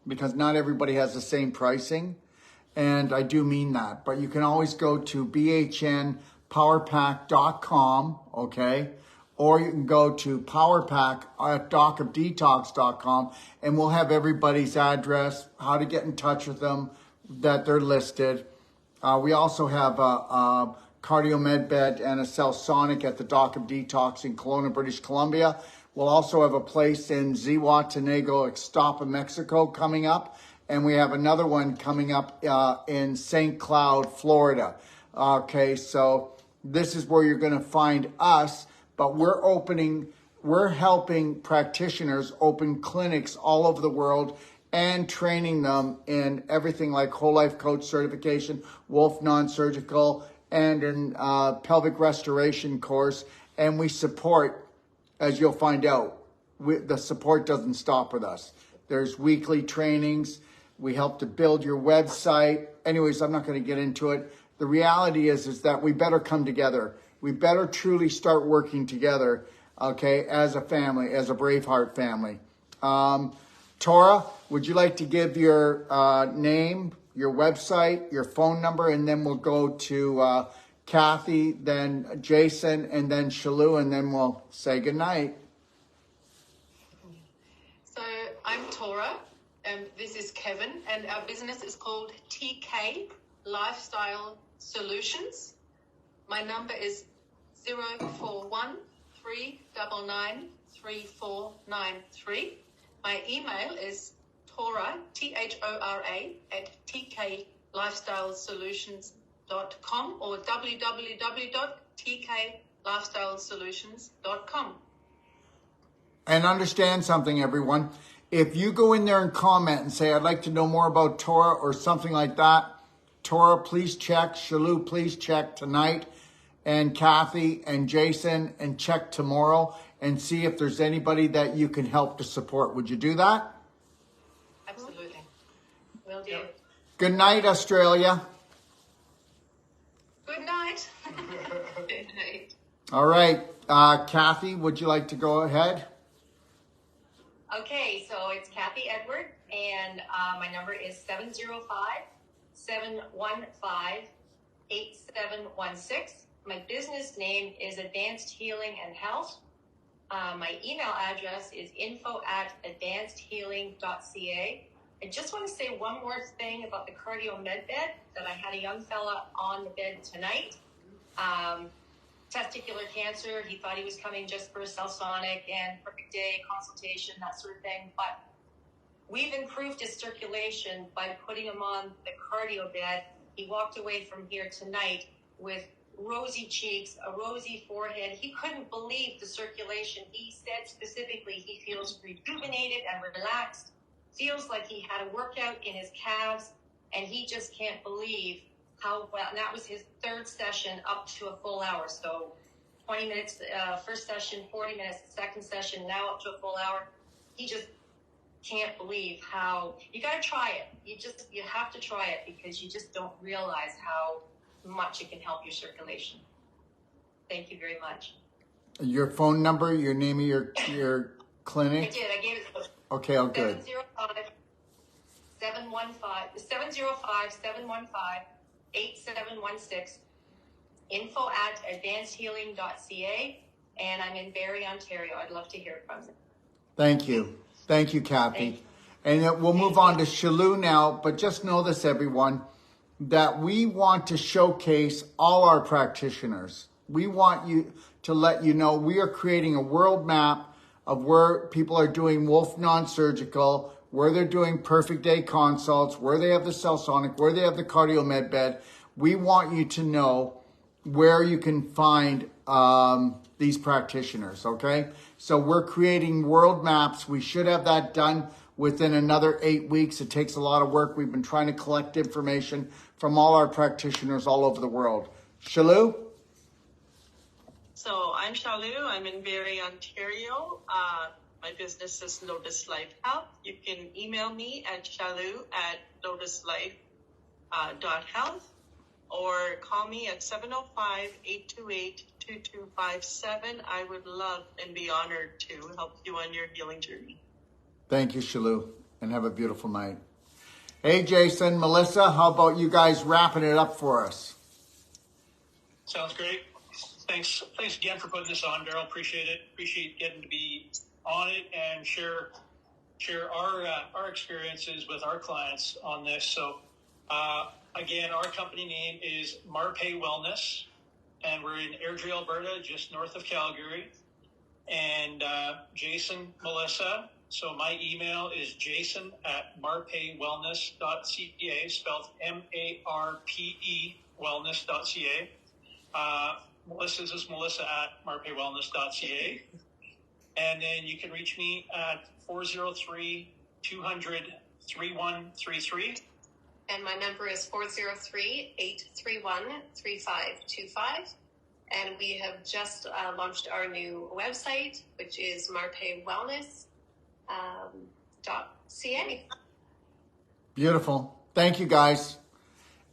Because not everybody has the same pricing. And I do mean that. But you can always go to bhnpowerpack.com, okay? Or you can go to powerpack at docofdetox.com, and we'll have everybody's address, how to get in touch with them, that they're listed. We also have a cardio med bed and a Cellsonic at the Doc of Detox in Kelowna, British Columbia. We'll also have a place in Zihuatanejo, Ixtapa, Mexico coming up. And we have another one coming up in St. Cloud, Florida. Okay, so this is where you're going to find us, but we're helping practitioners open clinics all over the world and training them in everything like whole life coach certification, Wolf non-surgical, and in pelvic restoration course. And we support, as you'll find out, the support doesn't stop with us. There's weekly trainings. We help to build your website. Anyways, I'm not going to get into it. The reality is that we better come together. We better truly start working together, okay, as a family, as a Braveheart family. Tora, would you like to give your name, your website, your phone number, and then we'll go to Kathy, then Jason, and then Shalou, and then we'll say goodnight. So I'm Tora. This is Kevin, and our business is called TK Lifestyle Solutions. My number is 041 399 3493. My email is Tora, THORA, at tklifestylesolutions.com or www.tklifestylesolutions.com. And understand something, everyone. If you go in there and comment and say, I'd like to know more about Tora or something like that, Tora, please check. Shalou, please check tonight. And Kathy and Jason, and check tomorrow and see if there's anybody that you can help to support. Would you do that? Absolutely. Will do. Good night, Australia. Good night. Good night. All right. Kathy, would you like to go ahead? Okay, so it's Kathy Edward, and my number is 705-715-8716. My business name is Advanced Healing and Health, My email address is info@advancedhealing.ca. I just want to say one more thing about the cardio med bed, that I had a young fella on the bed tonight. Testicular cancer. He thought he was coming just for a Cellsonic and perfect day consultation, that sort of thing. But we've improved his circulation by putting him on the cardio bed. He walked away from here tonight with rosy cheeks, a rosy forehead. He couldn't believe the circulation. He said specifically he feels rejuvenated and relaxed, feels like he had a workout in his calves, and he just can't believe how well. And that was his third session up to a full hour. So 20 minutes, first session, 40 minutes, second session, now up to a full hour. He just can't believe how, you got to try it. You have to try it, because you just don't realize how much it can help your circulation. Thank you very much. Your phone number, your name of your I clinic? did. I gave it Okay, oh good. 705-715-8716, info@advancedhealing.ca, and I'm in Barrie, Ontario. I'd love to hear from you. Thank you. Thank you, Kathy. Thank you. And we'll move on to Shalou now, but just know this, everyone, that we want to showcase all our practitioners. We want you to let you know we are creating a world map of where people are doing Wolf Non-Surgical, where they're doing perfect day consults, where they have the Cellsonic, where they have the cardio med bed. We want you to know where you can find these practitioners, okay? So we're creating world maps. We should have that done within another 8 weeks. It takes a lot of work. We've been trying to collect information from all our practitioners all over the world. Shalou? So I'm Shalou. I'm in Barrie, Ontario. My business is Lotus Life Health. You can email me at shalou@lotuslife.health or call me at 705-828-2257. I would love and be honored to help you on your healing journey. Thank you, Shalou, and have a beautiful night. Hey, Jason, Melissa, how about you guys wrapping it up for us? Sounds great. Thanks again for putting this on, Daryl. Appreciate it. Appreciate getting to be on it and share our experiences with our clients on this. So, again, our company name is Marpai Wellness, and we're in Airdrie, Alberta, just north of Calgary. And Jason, Melissa. So my email is jason@marpaywellness.ca, spelled MARPE wellness.ca. Melissa's is melissa@marpaywellness.ca. And then you can reach me at 403-200-3133. And my number is 403-831-3525. And we have just launched our new website, which is marpaywellness.ca. Beautiful. Thank you, guys.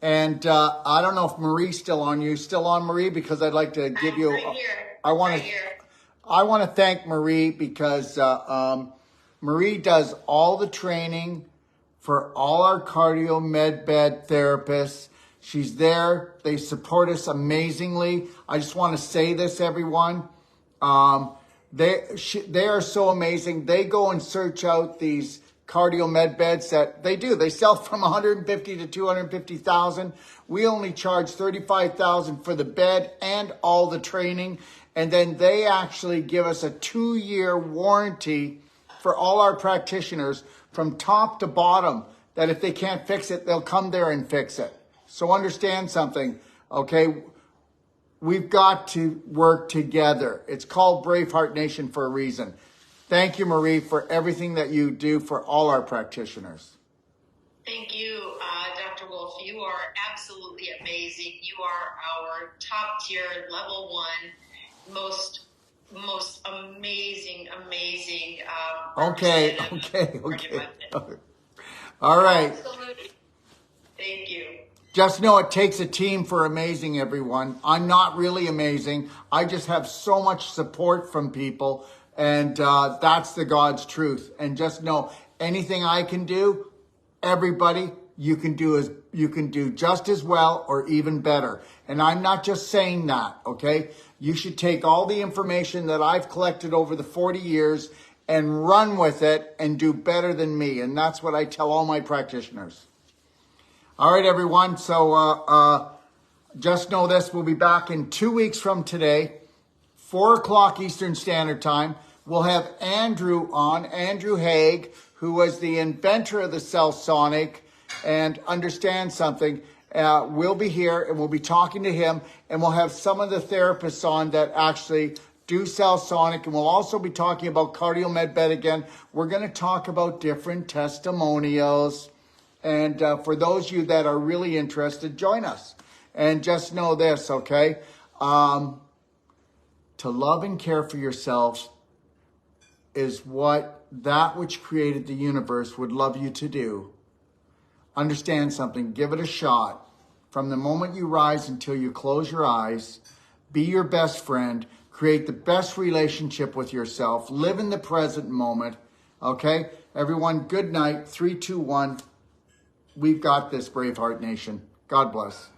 And I don't know if Marie's still on. You still on, Marie? Because I'd like to give you. Right here. I want Right to. here. I want to thank Marie because Marie does all the training for all our cardio med bed therapists. She's there. They support us amazingly. I just want to say this, everyone. They are so amazing. They go and search out these cardio med beds that they do. They sell from 150 to 250,000. We only charge 35,000 for the bed and all the training. And then they actually give us a 2-year warranty for all our practitioners from top to bottom, that if they can't fix it, they'll come there and fix it. So understand something, okay? We've got to work together. It's called Braveheart Nation for a reason. Thank you, Marie, for everything that you do for all our practitioners. Thank you, Dr. Wolf. You are absolutely amazing. You are our top tier, level one, most amazing. Okay. representative. All right. Absolutely. Thank you. Just know it takes a team for amazing, everyone. I'm not really amazing. I just have so much support from people, and that's the God's truth. And just know anything I can do, everybody, you can do just as well or even better. And I'm not just saying that, okay? You should take all the information that I've collected over the 40 years and run with it and do better than me. And that's what I tell all my practitioners. All right, everyone. So just know this. We'll be back in 2 weeks from today, 4 o'clock Eastern Standard Time. We'll have Andrew on, Andrew Haig, who was the inventor of the Cellsonic. And understand something, we'll be here and we'll be talking to him, and we'll have some of the therapists on that actually do Cellsonic, and we'll also be talking about CardioMedBed again. We're going to talk about different testimonials, and for those of you that are really interested, join us. And just know this, okay? To love and care for yourselves is that which created the universe would love you to do. Understand something, give it a shot. From the moment you rise until you close your eyes, be your best friend, create the best relationship with yourself, live in the present moment, okay? Everyone, good night, 3, 2, 1. We've got this, Braveheart Nation. God bless.